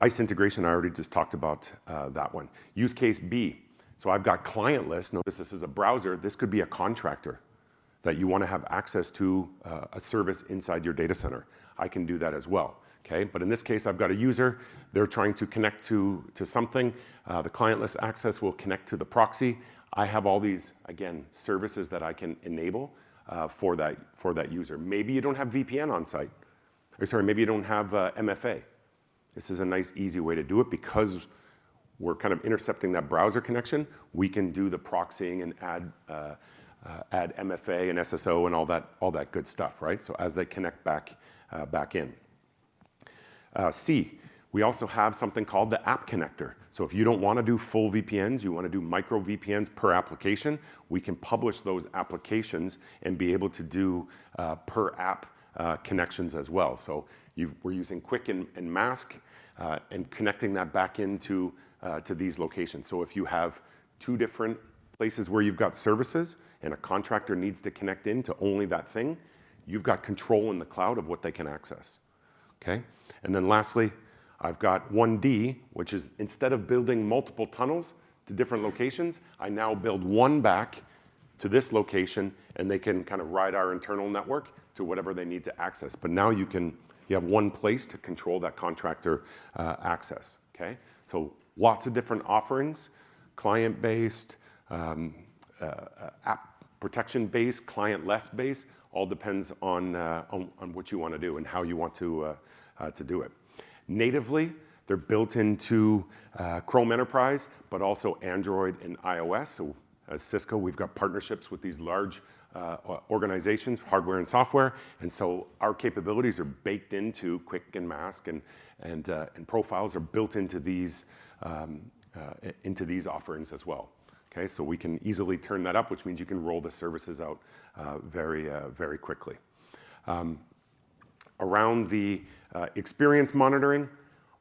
ICE integration. I already just talked about that one. Use case B. So I've got client list. Notice this is a browser. This could be a contractor that you want to have access to a service inside your data center. I can do that as well. Okay? But in this case, I've got a user. They're trying to connect to something. The clientless access will connect to the proxy. I have all these, again, services that I can enable for that user. Maybe you don't have VPN on site. Or sorry, maybe you don't have MFA. This is a nice, easy way to do it because we're kind of intercepting that browser connection. We can do the proxying and add MFA and SSO and all that good stuff, right? So as they connect back in. C, we also have something called the app connector. So if you don't want to do full VPNs, you want to do micro VPNs per application, we can publish those applications and be able to do per app connections as well. So we're using Quick and Mask and connecting that back into to these locations. So if you have two different places where you've got services and a contractor needs to connect into only that thing, you've got control in the cloud of what they can access. Okay? And then lastly, I've got 1D, which is instead of building multiple tunnels to different locations, I now build one back to this location, and they can kind of ride our internal network to whatever they need to access. But now you have one place to control that contractor access. Okay? So lots of different offerings, client-based, app protection-based, client-less based, all depends on what you want to do and how you want to do it. Natively, they're built into Chrome Enterprise, but also Android and iOS. So as Cisco, we've got partnerships with these large organizations, hardware and software, and so our capabilities are baked into Quick and Mask, and profiles are built into these offerings as well. Okay, so we can easily turn that up, which means you can roll the services out very quickly. Around the experience monitoring,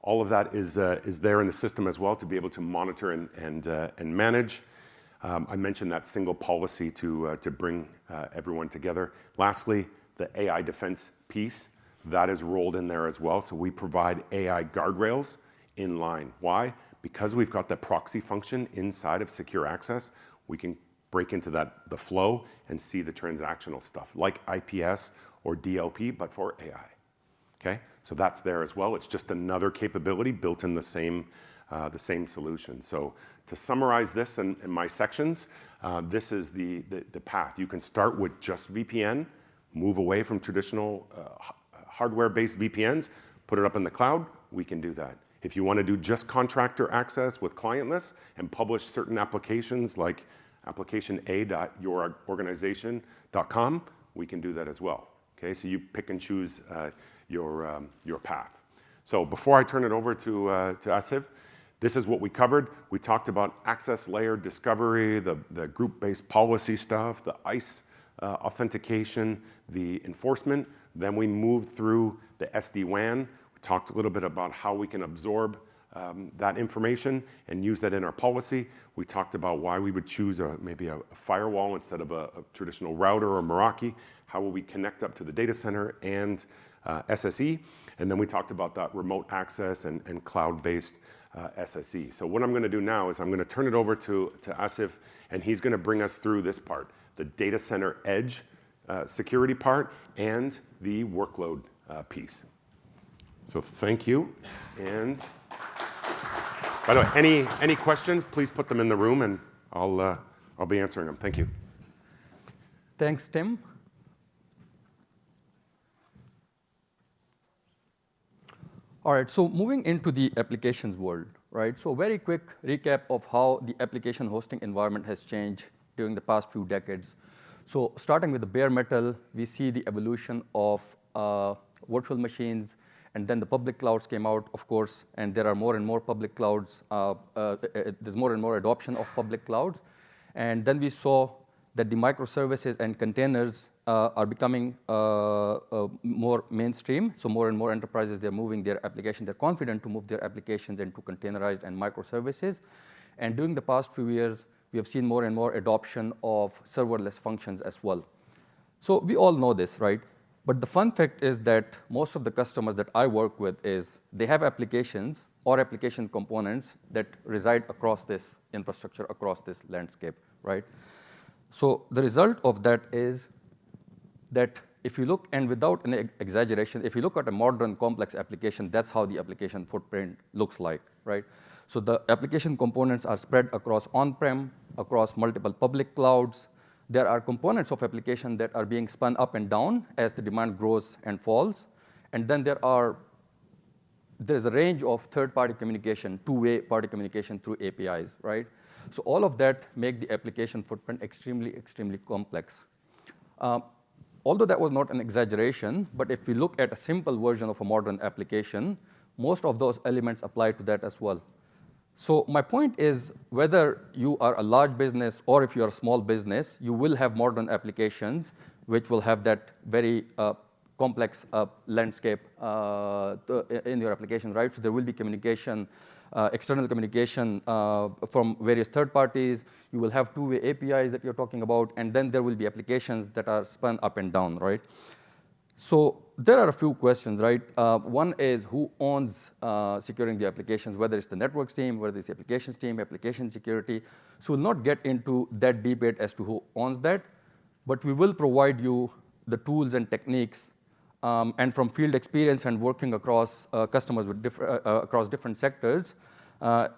all of that is there in the system as well to be able to monitor and manage. I mentioned that single policy to bring everyone together. Lastly, the AI defense piece, that is rolled in there as well. So we provide AI guardrails in line. Why? Because we've got the proxy function inside of secure access, we can break into the flow and see the transactional stuff like IPS or DLP, but for AI. Okay, so that's there as well. It's just another capability built in the same solution. So to summarize this in my sections, this is the path. You can start with just VPN, move away from traditional hardware-based VPNs, put it up in the cloud, we can do that. If you want to do just contractor access with clientless and publish certain applications like application.yourorganization.com, we can do that as well. Okay, so you pick and choose your path. So before I turn it over to Asif, this is what we covered. We talked about access layer discovery, the group-based policy stuff, the ICE authentication, the enforcement. Then we moved through the SD-WAN. We talked a little bit about how we can absorb that information and use that in our policy. We talked about why we would choose maybe a firewall instead of a traditional router or Meraki. How will we connect up to the data center and SSE? And then we talked about that remote access and cloud-based SSE. So what I'm going to do now is I'm going to turn it over to Asif, and he's going to bring us through this part, the data center edge security part and the workload piece. So thank you. And by the way, any questions, please put them in the room, and I'll be answering them. Thank you. Thanks, Tim. All right, so moving into the applications world, right? So very quick recap of how the application hosting environment has changed during the past few decades. So starting with the bare metal, we see the evolution of virtual machines, and then the public clouds came out, of course, and there are more and more public clouds. There's more and more adoption of public clouds. And then we saw that the microservices and containers are becoming more mainstream. So more and more enterprises, they're moving their applications. They're confident to move their applications into containerized and microservices. And during the past few years, we have seen more and more adoption of serverless functions as well. So we all know this, right? But the fun fact is that most of the customers that I work with is they have applications or application components that reside across this infrastructure, across this landscape, right? So the result of that is that if you look, and without an exaggeration, if you look at a modern complex application, that's how the application footprint looks like, right? So the application components are spread across on-prem, across multiple public clouds. There are components of application that are being spun up and down as the demand grows and falls. And then there's a range of third-party communication, two-way party communication through APIs, right? So all of that make the application footprint extremely, extremely complex. Although that was not an exaggeration, but if we look at a simple version of a modern application, most of those elements apply to that as well. So my point is, whether you are a large business or if you're a small business, you will have modern applications which will have that very complex landscape in your application, right? So there will be communication, external communication from various third parties. You will have two-way APIs that you're talking about, and then there will be applications that are spun up and down, right? So there are a few questions, right? One is who owns securing the applications, whether it's the networks team, whether it's the applications team, application security. So we'll not get into that debate as to who owns that, but we will provide you the tools and techniques, and from field experience and working across customers with across different sectors. So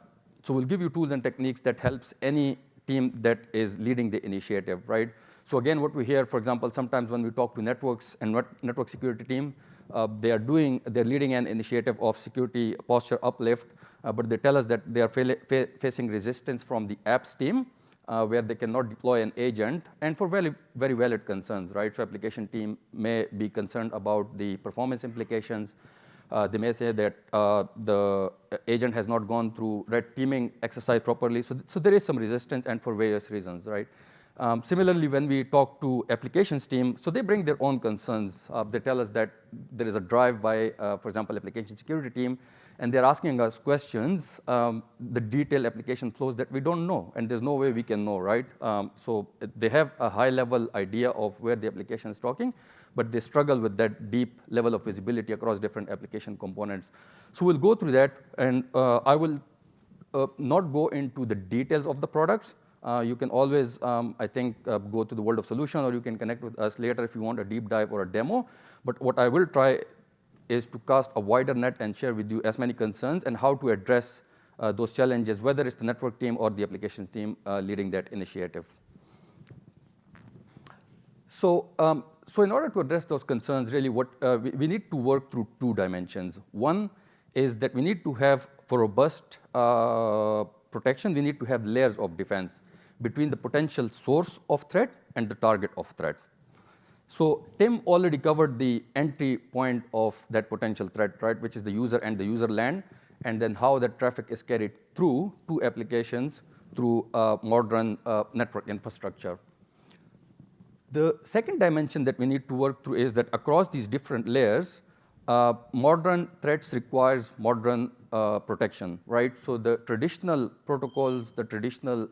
we'll give you tools and techniques that helps any team that is leading the initiative, right? So again, what we hear, for example, sometimes when we talk to networks and network security team, they're leading an initiative of security posture uplift, but they tell us that they are facing resistance from the apps team, where they cannot deploy an agent, and for very, very valid concerns, right? So application team may be concerned about the performance implications. They may say that the agent has not gone through red teaming exercise properly. So there is some resistance, and for various reasons, right? Similarly, when we talk to applications team, so they bring their own concerns. They tell us that there is a drive by, for example, application security team, and they're asking us questions, the detailed application flows that we don't know, and there's no way we can know, right? So they have a high-level idea of where the application is talking, but they struggle with that deep level of visibility across different application components. So we'll go through that, and I will not go into the details of the products. You can always, I think, go to the World of Solution, or you can connect with us later if you want a deep dive or a demo. But what I will try is to cast a wider net and share with you as many concerns and how to address those challenges, whether it's the network team or the applications team leading that initiative. So in order to address those concerns, really, what we need to work through two dimensions. One is that we need to have, for robust protection, we need to have layers of defense between the potential source of threat and the target of threat. So Tim already covered the entry point of that potential threat, right, which is the user and the user land, and then how that traffic is carried through to applications through modern network infrastructure. The second dimension that we need to work through is that across these different layers, modern threats requires modern protection, right? So the traditional protocols, the traditional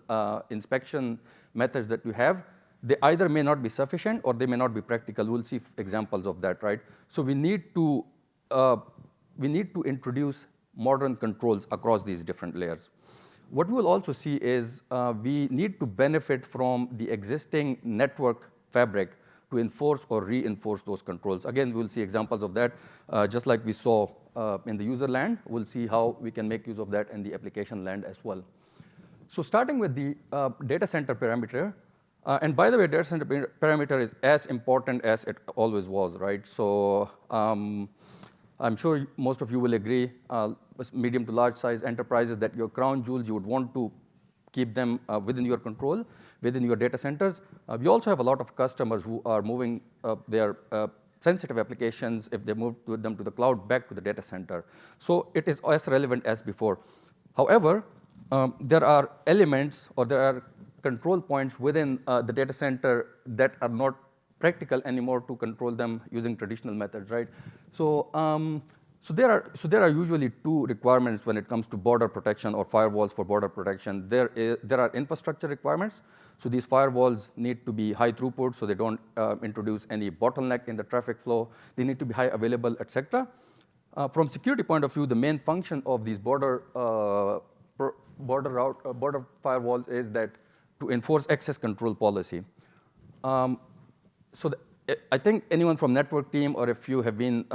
inspection methods that you have, they either may not be sufficient or they may not be practical. We'll see examples of that, right? So we need to introduce modern controls across these different layers. What we'll also see is we need to benefit from the existing network fabric to enforce or reinforce those controls. Again, we'll see examples of that, just like we saw in the user land. We'll see how we can make use of that in the application land as well. So starting with the data center parameter, and by the way, data center parameter is as important as it always was, right? So I'm sure most of you will agree, medium to large size enterprises, that your crown jewels, you would want to keep them within your control, within your data centers. We also have a lot of customers who are moving their sensitive applications, if they move them to the cloud, back to the data center. So it is as relevant as before. However, there are elements or there are control points within the data center that are not practical anymore to control them using traditional methods, right? So there are usually two requirements when it comes to border protection or firewalls for border protection. There are infrastructure requirements. So these firewalls need to be high throughput, so they don't introduce any bottleneck in the traffic flow. They need to be high available, et cetera. From security point of view, the main function of these border firewalls is that to enforce access control policy. So I think anyone from network team, or if you have been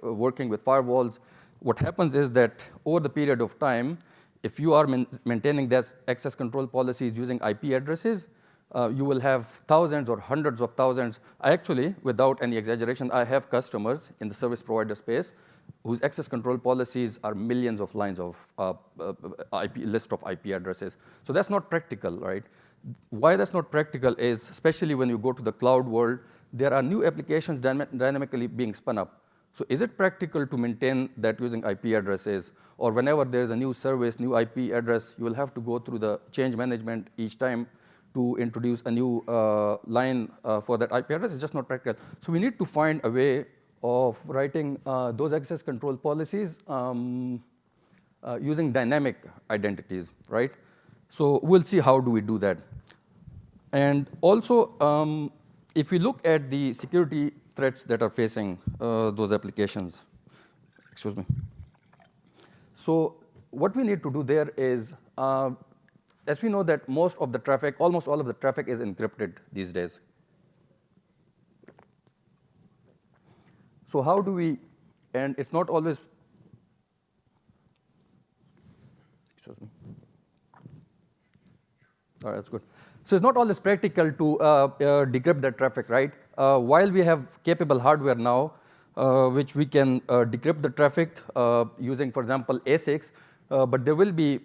working with firewalls, what happens is that over the period of time, if you are maintaining that access control policies using IP addresses, you will have thousands or hundreds of thousands. I actually, without any exaggeration, I have customers in the service provider space whose access control policies are millions of lines of list of IP addresses. So that's not practical, right? Why that's not practical is, especially when you go to the cloud world, there are new applications dynamically being spun up. So is it practical to maintain that using IP addresses? Or whenever there's a new service, new IP address, you will have to go through the change management each time to introduce a new line for that IP address. It's just not practical. So we need to find a way of writing those access control policies using dynamic identities, right? So we'll see how do we do that. And also, if we look at the security threats that are facing those applications, excuse me. So what we need to do there is, as we know that most of the traffic, almost all of the traffic is encrypted these days. So how do we, and it's not always, excuse me. All right, that's good. So it's not always practical to decrypt that traffic, right? While we have capable hardware now, which we can decrypt the traffic using, for example, ASICs, but there will be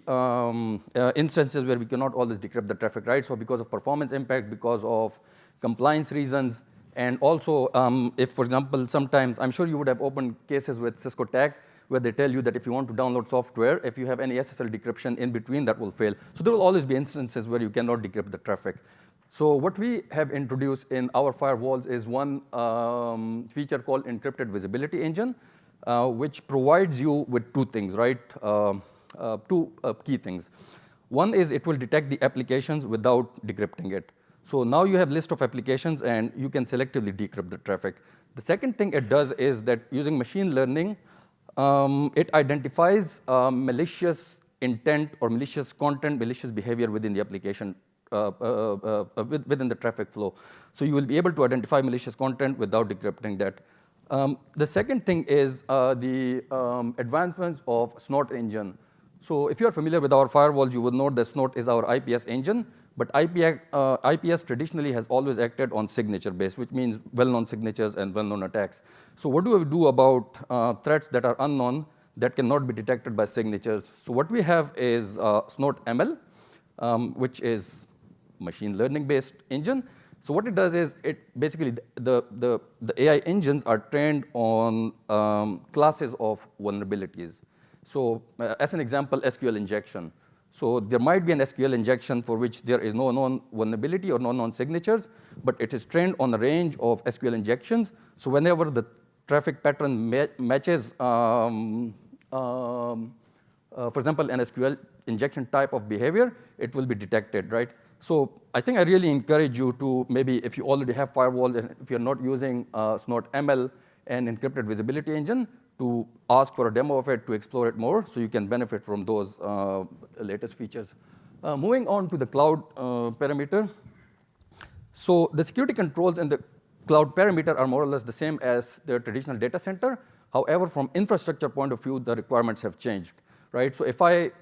instances where we cannot always decrypt the traffic, right? So because of performance impact, because of compliance reasons, and also if, for example, sometimes, I'm sure you would have opened cases with Cisco TAC, where they tell you that if you want to download software, if you have any SSL decryption in between, that will fail. So there will always be instances where you cannot decrypt the traffic. So what we have introduced in our firewalls is one feature called Encrypted Visibility Engine, which provides you with two things, right? Two key things. One is it will detect the applications without decrypting it. So now you have a list of applications, and you can selectively decrypt the traffic. The second thing it does is that using machine learning, it identifies malicious intent or malicious content, malicious behavior within the application, within the traffic flow. So you will be able to identify malicious content without decrypting that. The second thing is the advancements of Snort engine. So if you're familiar with our firewalls, you will know that Snort is our IPS engine. But IPS traditionally has always acted on signature-based, which means well-known signatures and well-known attacks. So what do we do about threats that are unknown that cannot be detected by signatures? So what we have is Snort ML, which is machine learning-based engine. So what it does is, it basically, the AI engines are trained on classes of vulnerabilities. So as an example, SQL injection. So there might be an SQL injection for which there is no known vulnerability or no known signatures, but it is trained on a range of SQL injections. So whenever the traffic pattern matches, for example, an SQL injection type of behavior, it will be detected, right? So I think I really encourage you to, maybe if you already have firewalls and if you're not using Snort ML and Encrypted Visibility Engine, to ask for a demo of it, to explore it more, so you can benefit from those latest features. Moving on to the cloud perimeter. So the security controls in the cloud perimeter are more or less the same as the traditional data center. However, from infrastructure point of view, the requirements have changed, right? So if I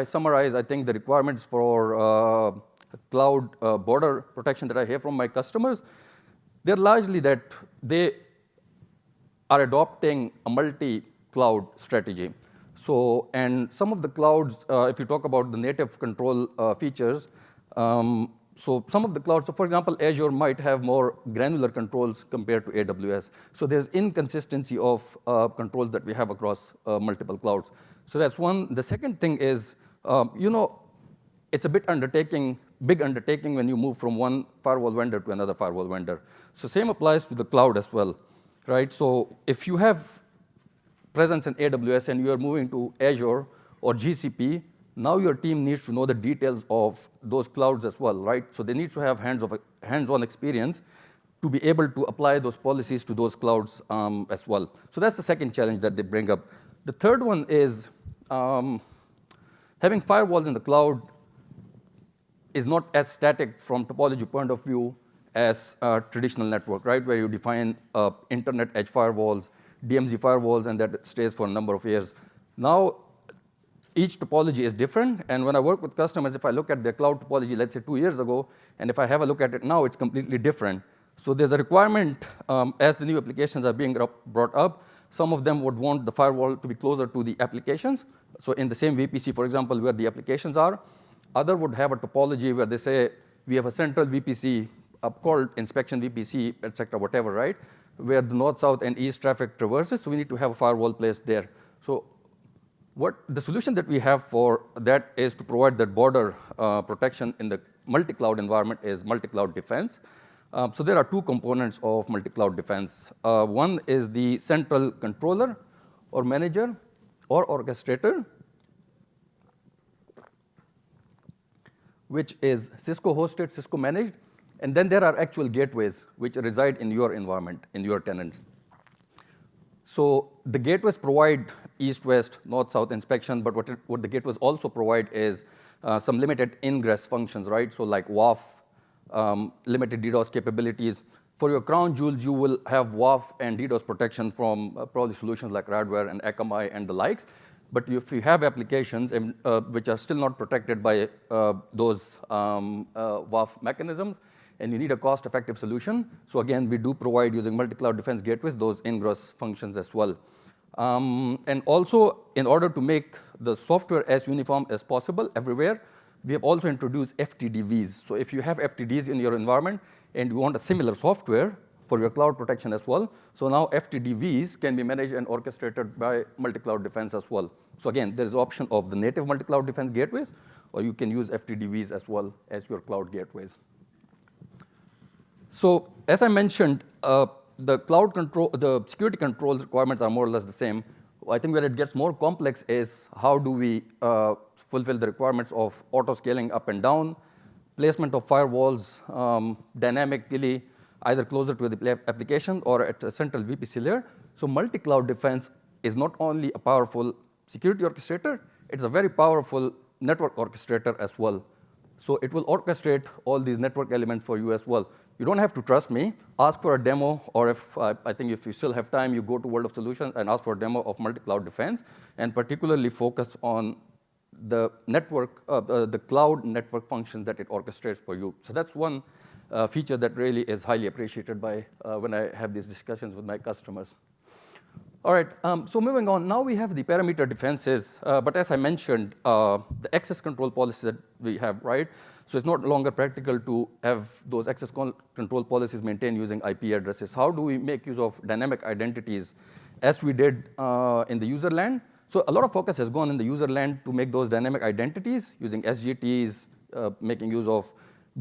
summarize, I think the requirements for cloud border protection that I hear from my customers, they're largely that they are adopting a multi-cloud strategy. So, and some of the clouds, if you talk about the native control features, so some of the clouds, so for example, Azure might have more granular controls compared to AWS. So there's inconsistency of controls that we have across multiple clouds. So that's one. The second thing is, it's a big undertaking when you move from one firewall vendor to another firewall vendor. So same applies to the cloud as well, right? So if you have presence in AWS and you are moving to Azure or GCP, now your team needs to know the details of those clouds as well, right? So they need to have hands-on experience to be able to apply those policies to those clouds as well. So that's the second challenge that they bring up. The third one is having firewalls in the cloud is not as static from topology point of view as a traditional network, right, where you define internet edge firewalls, DMZ firewalls, and that stays for a number of years. Now, each topology is different, and when I work with customers, if I look at their cloud topology, let's say 2 years ago, and if I have a look at it now, it's completely different. So there's a requirement, as the new applications are being brought up, some of them would want the firewall to be closer to the applications. So in the same VPC, for example, where the applications are, other would have a topology where they say, we have a central VPC called inspection VPC, et cetera, whatever, right, where the north, south, and east traffic traverses, so we need to have a firewall placed there. So what the solution that we have for that is to provide that border protection in the multi-cloud environment is multi-cloud defense. So there are two components of multi-cloud defense. One is the central controller or manager or orchestrator, which is Cisco hosted, Cisco managed. And then there are actual gateways which reside in your environment, in your tenants. So the gateways provide east-west, north-south inspection, but what the gateways also provide is some limited ingress functions, right? So like WAF, limited DDoS capabilities. For your crown jewels, you will have WAF and DDoS protection from probably solutions like Radware and Akamai and the likes. But if you have applications which are still not protected by those WAF mechanisms, and you need a cost-effective solution, so again, we do provide, using multi-cloud defense gateways, those ingress functions as well. And also, in order to make the software as uniform as possible everywhere, we have also introduced FTDVs. So if you have FTDs in your environment and you want a similar software for your cloud protection as well, so now FTDVs can be managed and orchestrated by multi-cloud defense as well. So again, there's the option of the native multi-cloud defense gateways, or you can use FTDVs as well as your cloud gateways. So as I mentioned, the security controls requirements are more or less the same. I think where it gets more complex is how do we fulfill the requirements of auto-scaling up and down, placement of firewalls dynamically, either closer to the application or at a central VPC layer. So multi-cloud defense is not only a powerful security orchestrator, it's a very powerful network orchestrator as well. So it will orchestrate all these network elements for you as well. You don't have to trust me. Ask for a demo, or if I think if you still have time, you go to World of Solutions and ask for a demo of multi-cloud defense, and particularly focus on the network, the cloud network functions that it orchestrates for you. So that's one feature that really is highly appreciated by when I have these discussions with my customers. All right, so moving on, now we have the perimeter defenses, but as I mentioned, the access control policies that we have, right? So it's no longer practical to have those access control policies maintained using IP addresses. How do we make use of dynamic identities as we did in the user land? So a lot of focus has gone in the user land to make those dynamic identities using SGTs, making use of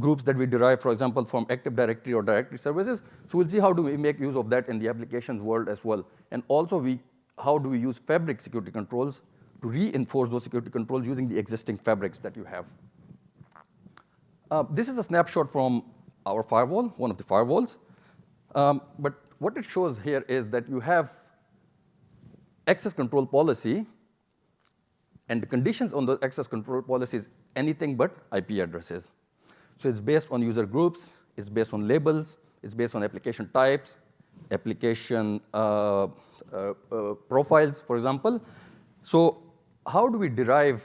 groups that we derive, for example, from Active Directory or directory services. So we'll see how do we make use of that in the applications world as well. And also, how do we use fabric security controls to reinforce those security controls using the existing fabrics that you have. This is a snapshot from our firewall, one of the firewalls. But what it shows here is that you have access control policy, and the conditions on the access control policy is anything but IP addresses. So it's based on user groups, it's based on labels, it's based on application types, application profiles, for example. So how do we derive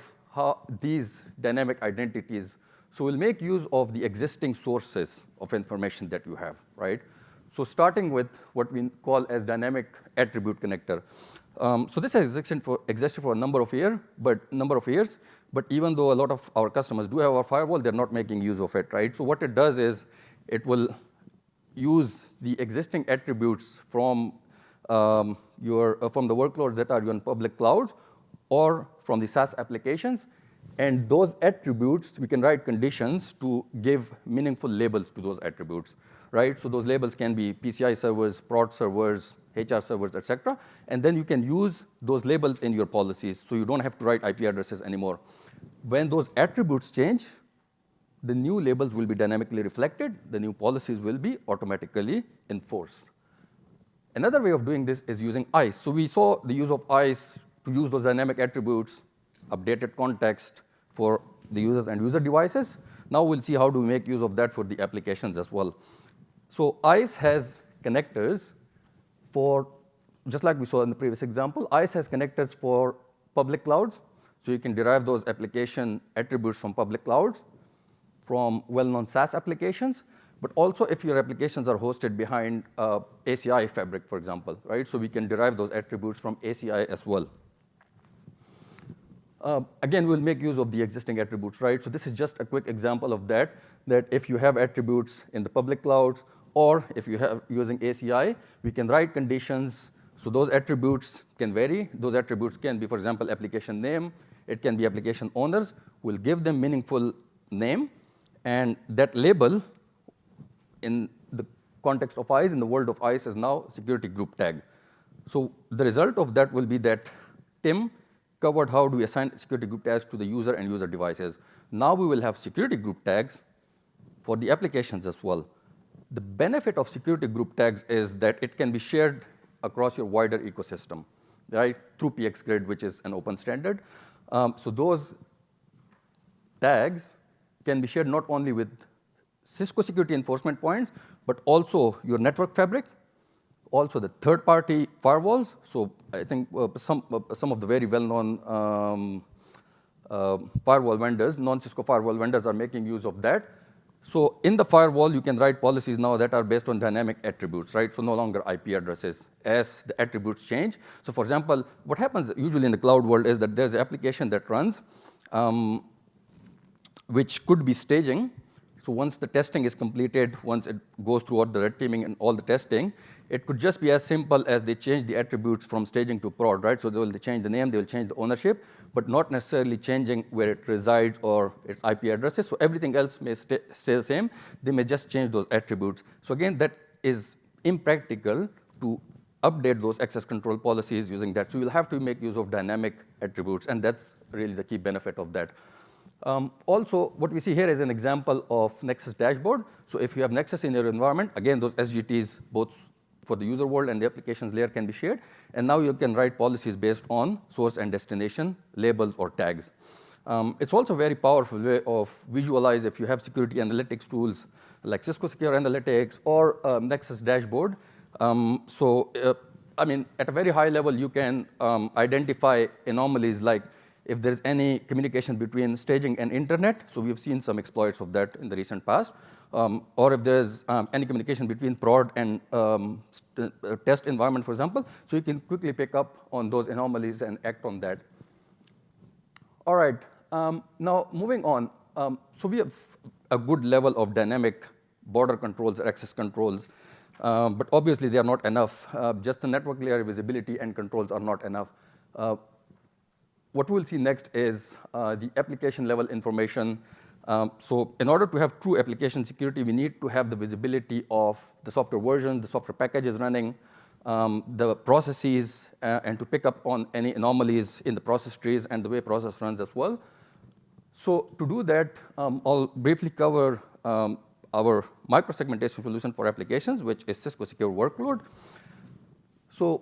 these dynamic identities? So we'll make use of the existing sources of information that you have, right? So starting with what we call as dynamic attribute connector. So this has existed for a number of years, but even though a lot of our customers do have our firewall, they're not making use of it, right? So what it does is it will use the existing attributes from the workloads that are on public clouds or from the SaaS applications. And those attributes, we can write conditions to give meaningful labels to those attributes, right? So those labels can be PCI servers, prod servers, HR servers, et cetera. And then you can use those labels in your policies, so you don't have to write IP addresses anymore. When those attributes change, the new labels will be dynamically reflected. The new policies will be automatically enforced. Another way of doing this is using ICE. So we saw the use of ICE to use those dynamic attributes, updated context for the users and user devices. Now we'll see how to make use of that for the applications as well. So ICE has connectors for, just like we saw in the previous example, ICE has connectors for public clouds. So you can derive those application attributes from public clouds, from well-known SaaS applications, but also if your applications are hosted behind ACI fabric, for example, right? So we can derive those attributes from ACI as well. Again, we'll make use of the existing attributes, right? So this is just a quick example of that if you have attributes in the public clouds, or if you have using ACI, we can write conditions. So those attributes can vary. Those attributes can be, for example, application name. It can be application owners. We'll give them meaningful name. And that label, in the context of ICE, in the world of ICE, is now security group tag. So the result of that will be that Tim covered how do we assign security group tags to the user and user devices. Now we will have security group tags for the applications as well. The benefit of security group tags is that it can be shared across your wider ecosystem, right, through PXGrid, which is an open standard. So those tags can be shared not only with Cisco security enforcement points, but also your network fabric, also the third-party firewalls. So I think some of the very well-known firewall vendors, non-Cisco firewall vendors, are making use of that. So in the firewall, you can write policies now that are based on dynamic attributes, right? So no longer IP addresses as the attributes change. So for example, what happens usually in the cloud world is that there's an application that runs, which could be staging. So once the testing is completed, once it goes through all the red teaming and all the testing, it could just be as simple as they change the attributes from staging to prod, right? So they will change the name, they will change the ownership, but not necessarily changing where it resides or its IP addresses. So everything else may stay the same. They may just change those attributes. So again, that is impractical to update those access control policies using that. So you'll have to make use of dynamic attributes, and that's really the key benefit of that. Also, what we see here is an example of Nexus dashboard. So if you have Nexus in your environment, again, those SGTs, both for the user world and the applications layer, can be shared. And now you can write policies based on source and destination labels or tags. It's also a very powerful way of visualize if you have security analytics tools like Cisco Secure Analytics or Nexus dashboard. I mean, at a very high level, you can identify anomalies like if there's any communication between staging and internet. So we've seen some exploits of that in the recent past. Or if there's any communication between prod and test environment, for example. So you can quickly pick up on those anomalies and act on that. All right, now moving on. So we have a good level of dynamic border controls or access controls. But obviously, they are not enough. Just the network layer visibility and controls are not enough. What we'll see next is the application level information. So in order to have true application security, we need to have the visibility of the software version, the software packages running, the processes, and to pick up on any anomalies in the process trees and the way process runs as well. So to do that, I'll briefly cover our microsegmentation solution for applications, which is Cisco Secure Workload. So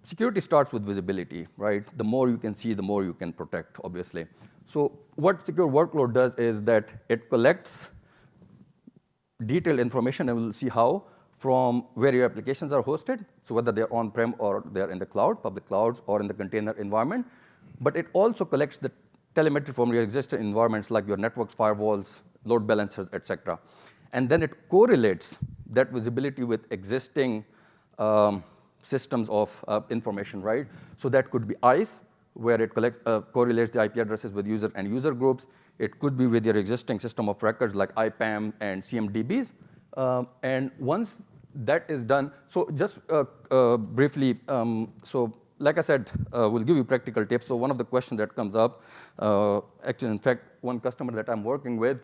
security starts with visibility, right? The more you can see, the more you can protect, obviously. So what Secure Workload does is that it collects detailed information, and we'll see how, from where your applications are hosted, so whether they're on-prem or they're in the cloud, public clouds, or in the container environment. But it also collects the telemetry from your existing environments, like your networks, firewalls, load balancers, et cetera. And then it correlates that visibility with existing systems of information, right? So that could be ICE, where it correlates the IP addresses with user and user groups. It could be with your existing system of records like IPAM and CMDBs. And once that is done, so just briefly, so like I said, we'll give you practical tips. So one of the questions that comes up, actually, in fact, one customer that I'm working with,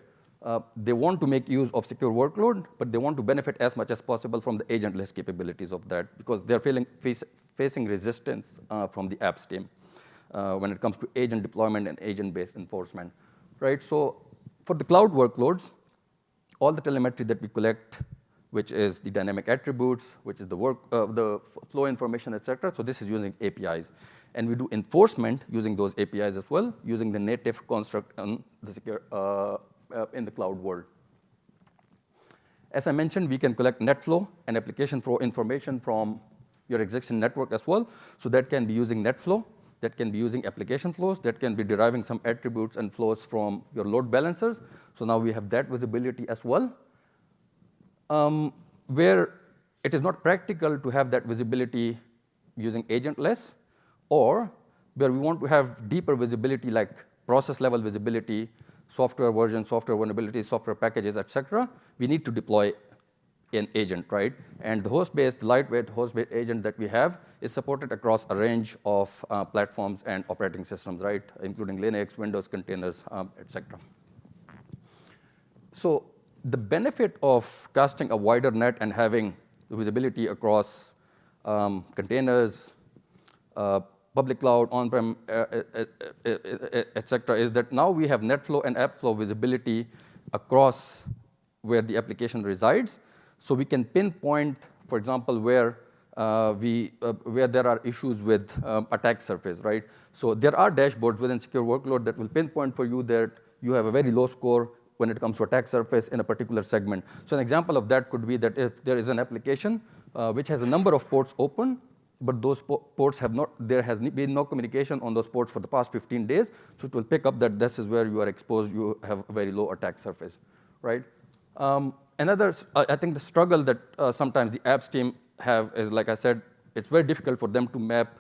they want to make use of secure workload, but they want to benefit as much as possible from the agentless capabilities of that, because they're facing resistance from the apps team when it comes to agent deployment and agent-based enforcement, right? So for the cloud workloads, all the telemetry that we collect, which is the dynamic attributes, which is the flow information, et cetera. So this is using APIs. And we do enforcement using those APIs as well, using the native construct on the secure, in the cloud world. As I mentioned, we can collect net flow and application flow information from your existing network as well. So that can be using net flow, that can be using application flows, that can be deriving some attributes and flows from your load balancers. So now we have that visibility as well. Where it is not practical to have that visibility using agentless, or where we want to have deeper visibility like process level visibility, software version, software vulnerabilities, software packages, et cetera, we need to deploy an agent, right? And the host-based, lightweight host-based agent that we have is supported across a range of platforms and operating systems, right? Including Linux, Windows, containers, et cetera. So the benefit of casting a wider net and having visibility across containers, public cloud, on-prem, et cetera, is that now we have net flow and app flow visibility across where the application resides. So we can pinpoint, for example, where there are issues with attack surface, right? So there are dashboards within secure workload that will pinpoint for you that you have a very low score when it comes to attack surface in a particular segment. So an example of that could be that if there is an application which has a number of ports open, but those ports have not, there has been no communication on those ports for the past 15 days, so it will pick up that this is where you are exposed, you have a very low attack surface, right? I think the struggle that sometimes the apps team have is, like I said, it's very difficult for them to map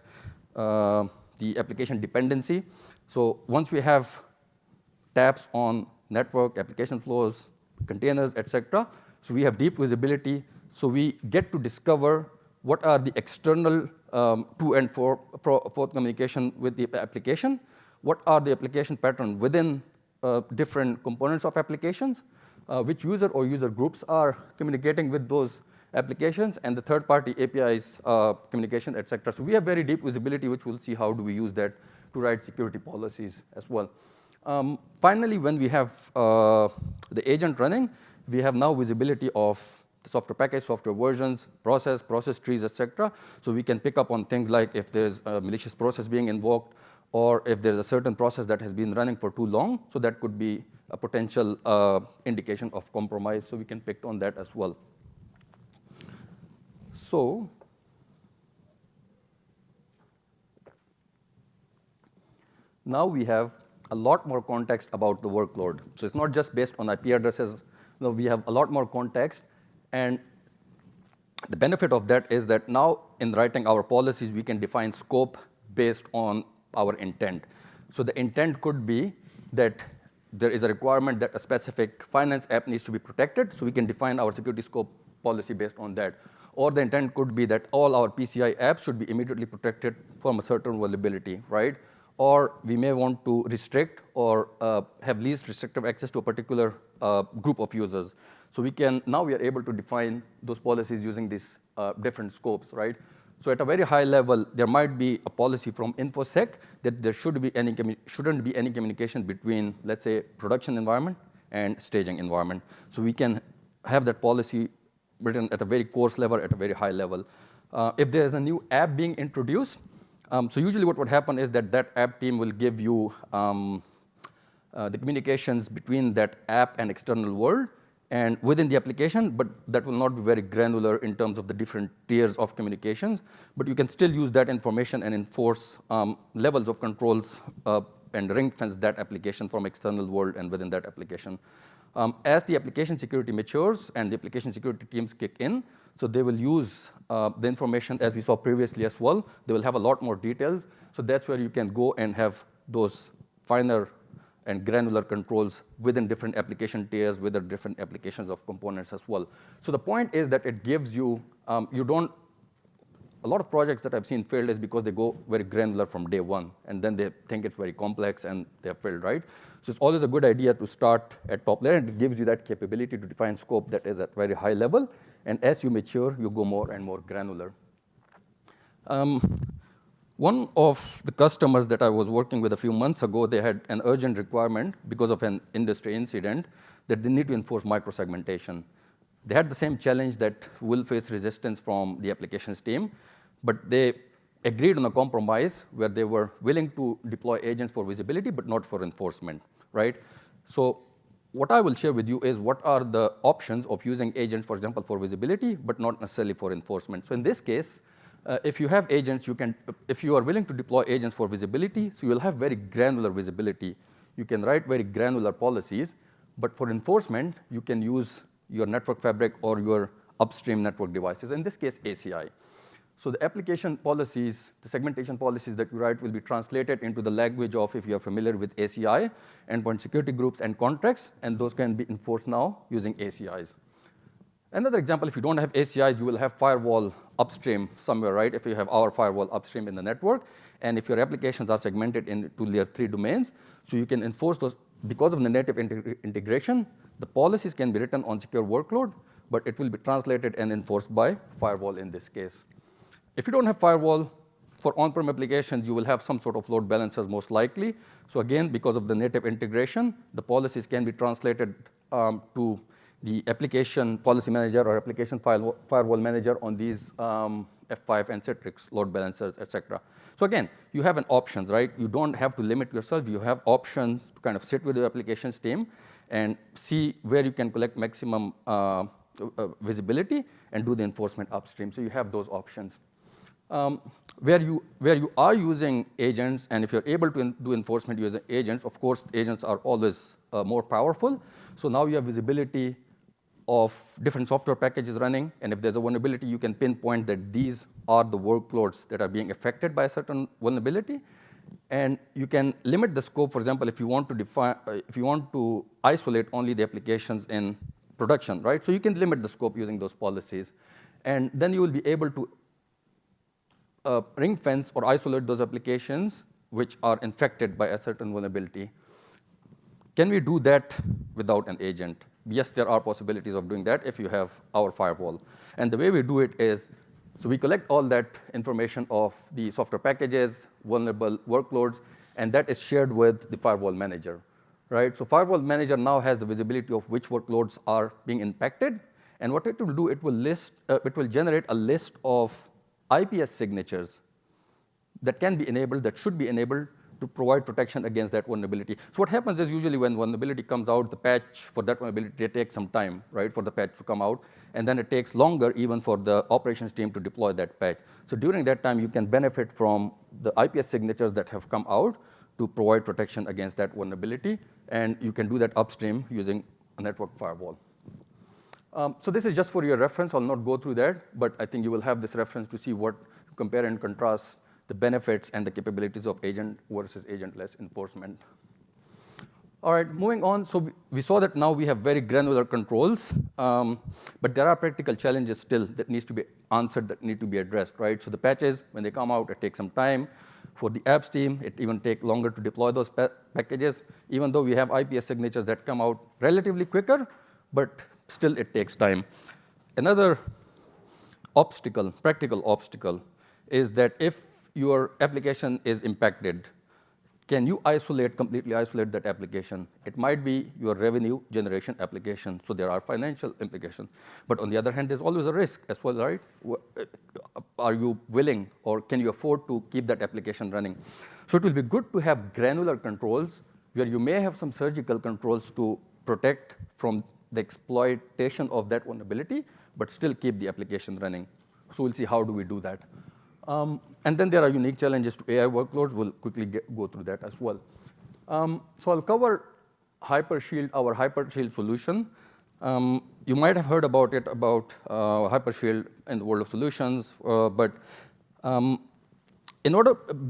the application dependency. So once we have tabs on network, application flows, containers, et cetera, so we have deep visibility, so we get to discover what are the external to and forth communication with the application, what are the application patterns within different components of applications, which user or user groups are communicating with those applications, and the third-party APIs communication, et cetera. So we have very deep visibility, which we'll see how do we use that to write security policies as well. Finally, when we have the agent running, we have now visibility of the software package, software versions, process trees, et cetera. So we can pick up on things like if there's a malicious process being invoked, or if there's a certain process that has been running for too long. So that could be a potential indication of compromise. So we can pick on that as well. So now we have a lot more context about the workload. So it's not just based on IP addresses. No, we have a lot more context. And the benefit of that is that now in writing our policies, we can define scope based on our intent. So the intent could be that there is a requirement that a specific finance app needs to be protected, so we can define our security scope policy based on that. Or the intent could be that all our PCI apps should be immediately protected from a certain vulnerability, right? Or we may want to restrict or have least restrictive access to a particular group of users. So now we are able to define those policies using these different scopes, right? So at a very high level, there might be a policy from InfoSec that there shouldn't be any communication between, let's say, production environment and staging environment. So we can have that policy written at a very coarse level, at a very high level. If there's a new app being introduced, so usually what would happen is that app team will give you the communications between that app and external world and within the application, but that will not be very granular in terms of the different tiers of communications. But you can still use that information and enforce levels of controls and ring fence that application from external world and within that application. As the application security matures and the application security teams kick in, so they will use the information as we saw previously as well. They will have a lot more details. So that's where you can go and have those finer and granular controls within different application tiers, within different applications of components as well. So the point is that it gives you, a lot of projects that I've seen failed is because they go very granular from day one, and then they think it's very complex and they're failed, right? So it's always a good idea to start at top layer, and it gives you that capability to define scope that is at very high level, and as you mature, you go more and more granular. One of the customers that I was working with a few months ago, they had an urgent requirement because of an industry incident that they need to enforce microsegmentation. They had the same challenge that will face resistance from the applications team, but they agreed on a compromise where they were willing to deploy agents for visibility, but not for enforcement, right? So what I will share with you is what are the options of using agents, for example, for visibility, but not necessarily for enforcement. So in this case, if you have agents, if you are willing to deploy agents for visibility, so you'll have very granular visibility. You can write very granular policies, but for enforcement, you can use your network fabric or your upstream network devices, in this case, ACI. So the application policies, the segmentation policies that you write will be translated into the language of, if you are familiar with ACI, endpoint security groups and contracts, and those can be enforced now using ACIs. Another example, if you don't have ACIs, you will have firewall upstream somewhere, right? If you have our firewall upstream in the network, and if your applications are segmented into layer 3 domains, so you can enforce those. Because of the native integration, the policies can be written on secure workload, but it will be translated and enforced by firewall in this case. If you don't have firewall, for on-prem applications, you will have some sort of load balancers most likely. So again, because of the native integration, the policies can be translated to the application policy manager or application firewall manager on these F5 and Citrix load balancers, et cetera. So again, you have an options, right? You don't have to limit yourself. You have options to kind of sit with your applications team and see where you can collect maximum visibility and do the enforcement upstream. So you have those options. Where you are using agents, and if you're able to do enforcement using agents, of course, agents are always more powerful. So now you have visibility of different software packages running, and if there's a vulnerability, you can pinpoint that these are the workloads that are being affected by a certain vulnerability, and you can limit the scope. For example, if you want to isolate only the applications in production, right? So you can limit the scope using those policies, and then you will be able to ring fence or isolate those applications which are infected by a certain vulnerability. Can we do that without an agent? Yes, there are possibilities of doing that if you have our firewall. And the way we do it is, so we collect all that information of the software packages, vulnerable workloads, and that is shared with the firewall manager, right? So firewall manager now has the visibility of which workloads are being impacted, and what it will do, it will generate a list of IPS signatures that can be enabled, that should be enabled to provide protection against that vulnerability. So what happens is usually when vulnerability comes out, the patch for that vulnerability takes some time, right, for the patch to come out, and then it takes longer even for the operations team to deploy that patch. So during that time, you can benefit from the IPS signatures that have come out to provide protection against that vulnerability, and you can do that upstream using a network firewall. So this is just for your reference. I'll not go through that, but I think you will have this reference to see what, compare and contrast the benefits and the capabilities of agent versus agentless enforcement. All right, moving on. So we saw that now we have very granular controls, but there are practical challenges still that needs to be answered, that need to be addressed, right? So the patches, when they come out, it takes some time. For the apps team, it even takes longer to deploy those packages, even though we have IPS signatures that come out relatively quicker, but still it takes time. Another obstacle, practical obstacle, is that if your application is impacted, can you completely isolate that application? It might be your revenue generation application, so there are financial implications. But on the other hand, there's always a risk as well, right? Are you willing or can you afford to keep that application running? So it will be good to have granular controls where you may have some surgical controls to protect from the exploitation of that vulnerability, but still keep the application running. So we'll see how do we do that. And then there are unique challenges to AI workloads. We'll quickly go through that as well. So I'll cover Hypershield, our Hypershield solution. You might have heard about it, about Hypershield in the world of solutions, but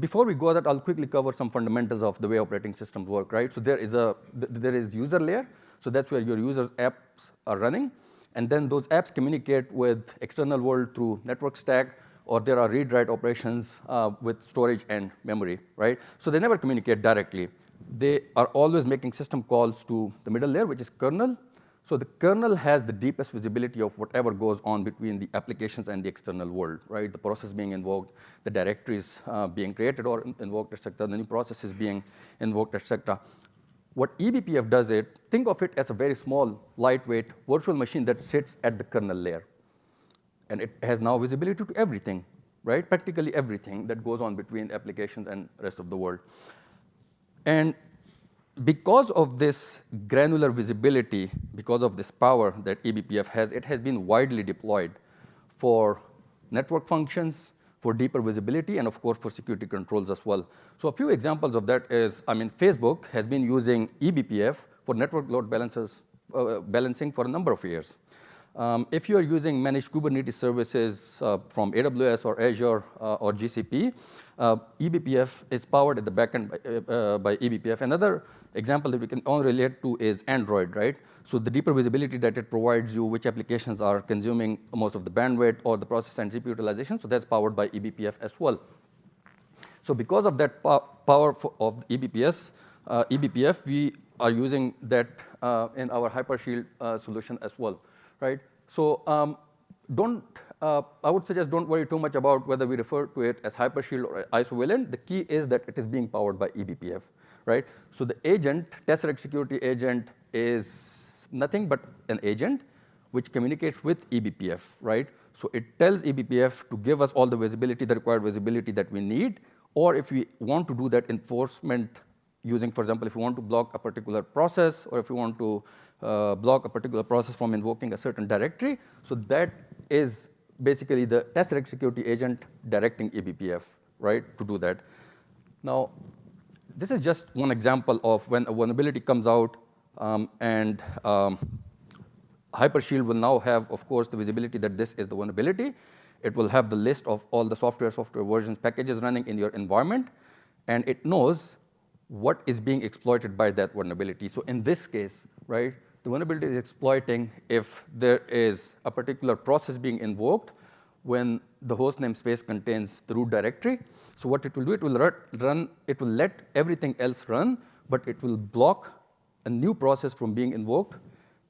before we go that, I'll quickly cover some fundamentals of the way operating systems work, right? So there is user layer. So that's where your users' apps are running. And then those apps communicate with external world through network stack, or there are read-write operations with storage and memory, right? So they never communicate directly. They are always making system calls to the middle layer, which is kernel. So the kernel has the deepest visibility of whatever goes on between the applications and the external world, right? The process being invoked, the directories being created or invoked, et cetera, the new processes being invoked, et cetera. What eBPF does think of it as a very small, lightweight virtual machine that sits at the kernel layer. And it has now visibility to everything, right? Practically everything that goes on between applications and rest of the world. And because of this granular visibility, because of this power that eBPF has, it has been widely deployed for network functions, for deeper visibility, and of course for security controls as well. So a few examples of that is, Facebook has been using eBPF for network load balancing for a number of years. If you are using managed Kubernetes services from AWS or Azure or GCP, eBPF is powered at the backend by eBPF. Another example that we can only relate to is Android, right? So the deeper visibility that it provides you, which applications are consuming most of the bandwidth or the process and CPU utilization, so that's powered by eBPF as well. So because of that power of eBPF, we are using that in our Hypershield solution as well, right? So I would suggest don't worry too much about whether we refer to it as Hypershield or isovalent. The key is that it is being powered by eBPF, right? So the agent, Tesseract security agent, is nothing but an agent which communicates with eBPF, right? So it tells eBPF to give us all the visibility, the required visibility that we need, or if we want to do that enforcement using, for example, if you want to block a particular process, or if you want to block a particular process from invoking a certain directory, so that is basically the Tesseract security agent directing eBPF, right, to do that. Now, this is just one example of when a vulnerability comes out, and Hypershield will now have, of course, the visibility that this is the vulnerability. It will have the list of all the software versions, packages running in your environment, and it knows what is being exploited by that vulnerability. So in this case, right, the vulnerability is exploiting if there is a particular process being invoked when the host namespace contains the root directory. So what it will do, it will let everything else run, but it will block a new process from being invoked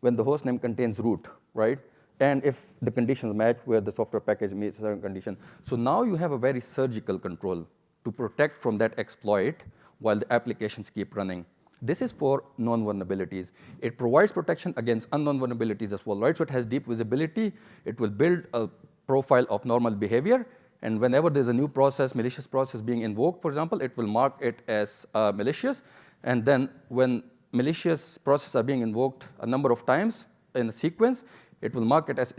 when the host name contains root, right? And if the conditions match where the software package meets a certain condition. So now you have a very surgical control to protect from that exploit while the applications keep running. This is for known vulnerabilities. It provides protection against unknown vulnerabilities as well, right? So it has deep visibility. It will build a profile of normal behavior. And whenever there's a new process, malicious process being invoked, for example, it will mark it as malicious. And then when malicious processes are being invoked a number of times in a sequence, it will mark it as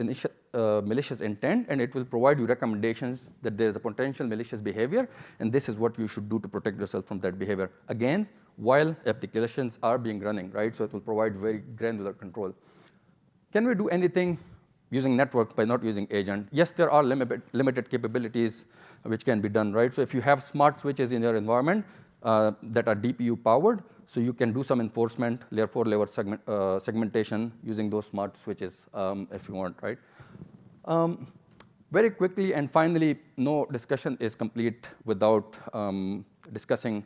malicious intent, and it will provide you recommendations that there is a potential malicious behavior, and this is what you should do to protect yourself from that behavior. Again, while applications are being running, right? So it will provide very granular control. Can we do anything using network by not using agent? Yes, there are limited capabilities which can be done, right? So if you have smart switches in your environment that are DPU powered, so you can do some enforcement, layer 4 level segmentation using those smart switches if you want, right? Very quickly and finally, no discussion is complete without discussing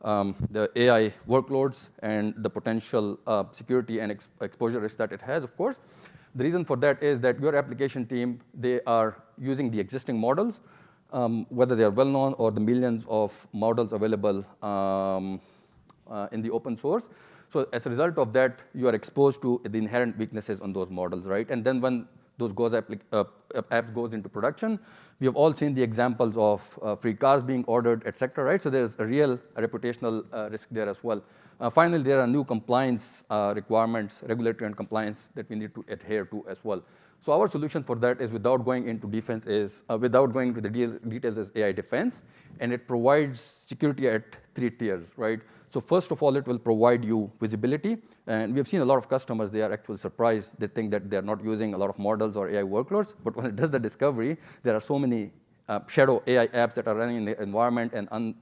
the AI workloads and the potential security and exposure risk that it has, of course. The reason for that is that your application team, they are using the existing models, whether they are well-known or the millions of models available in the open source. So as a result of that, you are exposed to the inherent weaknesses on those models, right? And then when those apps goes into production, we have all seen the examples of free cars being ordered, et cetera, right? So there's a real reputational risk there as well. Finally, there are new compliance requirements, regulatory and compliance that we need to adhere to as well. So our solution for that is, without going into defense, is without going into the details, is AI defense, and it provides security at 3 tiers, right? So first of all, it will provide you visibility, and we have seen a lot of customers, they are actually surprised. They think that they're not using a lot of models or AI workloads, but when it does the discovery, there are so many shadow AI apps that are running in the environment and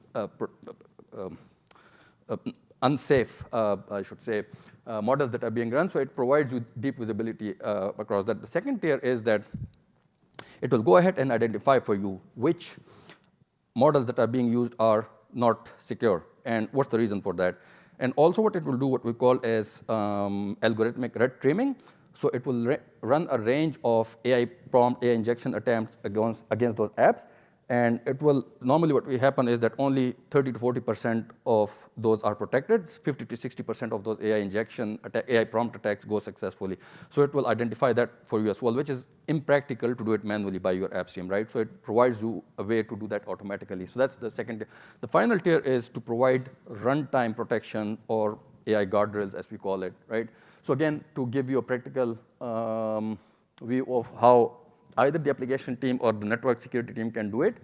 unsafe, I should say, models that are being run. So it provides you deep visibility across that. The second tier is that it will go ahead and identify for you which models that are being used are not secure, and what's the reason for that. And also what it will do, what we call as algorithmic red teaming. So it will run a range of AI prompt, AI injection attempts against those apps. And it will, normally what will happen is that only 30 to 40% of those are protected. 50 to 60% of those AI prompt attacks go successfully. So it will identify that for you as well, which is impractical to do it manually by your app stream, right? So it provides you a way to do that automatically. So that's the second tier. The final tier is to provide runtime protection or AI guardrails, as we call it, right? So again, to give you a practical view of how either the application team or the network security team can do it,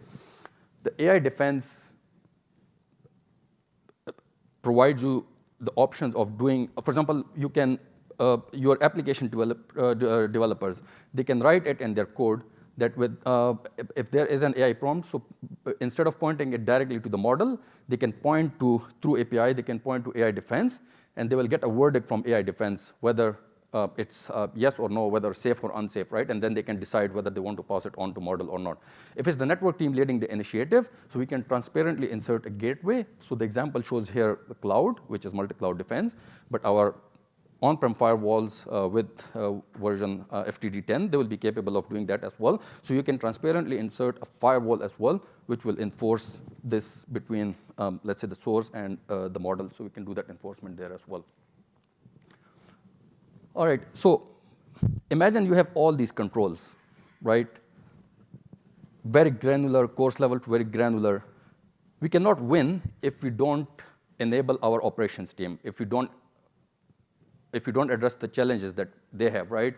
the AI defense provides you the options of doing, for example, you can, your application developers, they can write it in their code that with, if there is an AI prompt, so instead of pointing it directly to the model, they can point to, through API, they can point to AI defense, and they will get a verdict from AI defense, whether it's yes or no, whether safe or unsafe, right? And then they can decide whether they want to pass it on to model or not. If it's the network team leading the initiative, so we can transparently insert a gateway. So the example shows here the cloud, which is multi-cloud defense, but our on-prem firewalls with version FTD10, they will be capable of doing that as well. So you can transparently insert a firewall as well, which will enforce this between, let's say, the source and the model. So we can do that enforcement there as well. All right, so imagine you have all these controls, right? Very granular, course level to very granular. We cannot win if we don't enable our operations team, if we don't address the challenges that they have, right?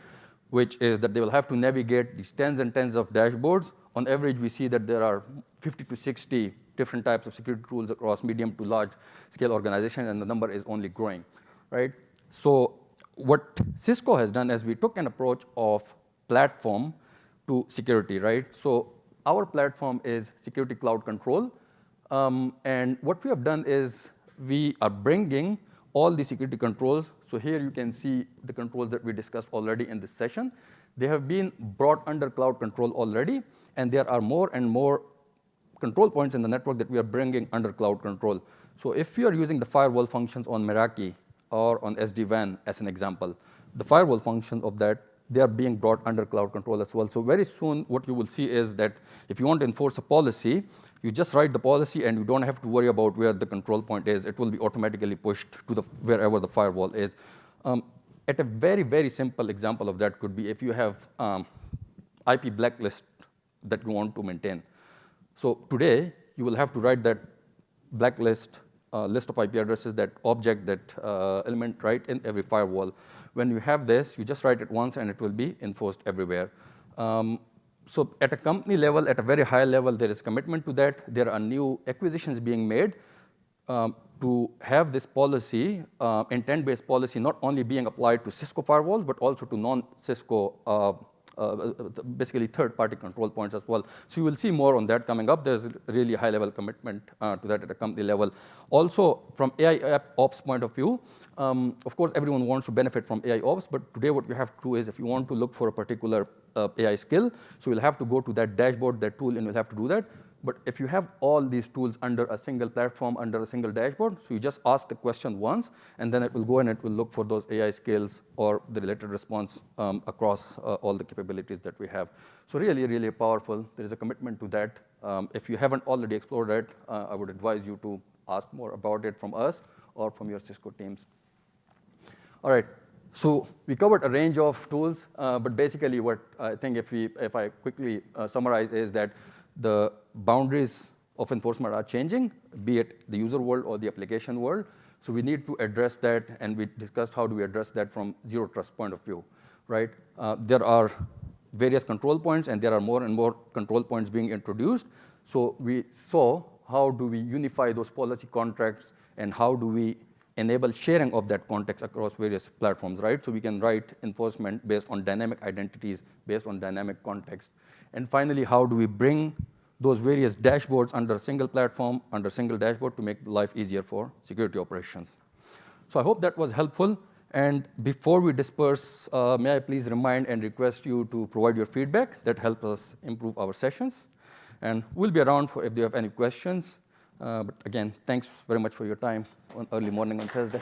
Which is that they will have to navigate these tens and tens of dashboards. On average, we see that there are 50 to 60 different types of security tools across medium to large scale organizations, and the number is only growing, right? So what Cisco has done is we took an approach of platform to security, right? So our platform is Security Cloud Control. And what we have done is we are bringing all the security controls. So here you can see the controls that we discussed already in this session. They have been brought under cloud control already, and there are more and more control points in the network that we are bringing under cloud control. So if you are using the firewall functions on Meraki or on SD-WAN as an example, the firewall functions of that, they are being brought under cloud control as well. So very soon, what you will see is that if you want to enforce a policy, you just write the policy, and you don't have to worry about where the control point is. It will be automatically pushed to wherever the firewall is. At a very, very simple example of that could be if you have IP blacklist that you want to maintain. So today, you will have to write that blacklist list of IP addresses, that object, that element, right, in every firewall. When you have this, you just write it once, and it will be enforced everywhere. So at a company level, at a very high level, there is commitment to that. There are new acquisitions being made to have this policy, intent-based policy, not only being applied to Cisco firewalls, but also to non-Cisco, basically third-party control points as well. So you will see more on that coming up. There's really high-level commitment to that at a company level. Also, from AI ops point of view, of course, everyone wants to benefit from AI ops, but today what you have to do is if you want to look for a particular AI skill, so you'll have to go to that dashboard, that tool, and you'll have to do that. But if you have all these tools under a single platform, under a single dashboard, so you just ask the question once, and then it will go and it will look for those AI skills or the related response across all the capabilities that we have. So really, really powerful. There is a commitment to that. If you haven't already explored it, I would advise you to ask more about it from us or from your Cisco teams. All right. So we covered a range of tools, but basically what I think if I quickly summarize is that the boundaries of enforcement are changing, be it the user world or the application world. So we need to address that, and we discussed how do we address that from zero trust point of view, right? There are various control points, and there are more and more control points being introduced. So we saw how do we unify those policy contracts, and how do we enable sharing of that context across various platforms, right? So we can write enforcement based on dynamic identities, based on dynamic context. And finally, how do we bring those various dashboards under a single platform, under a single dashboard to make life easier for security operations? So I hope that was helpful. And before we disperse, may I please remind and request you to provide your feedback that helps us improve our sessions. And we'll be around for if you have any questions. But again, thanks very much for your time on early morning on Thursday.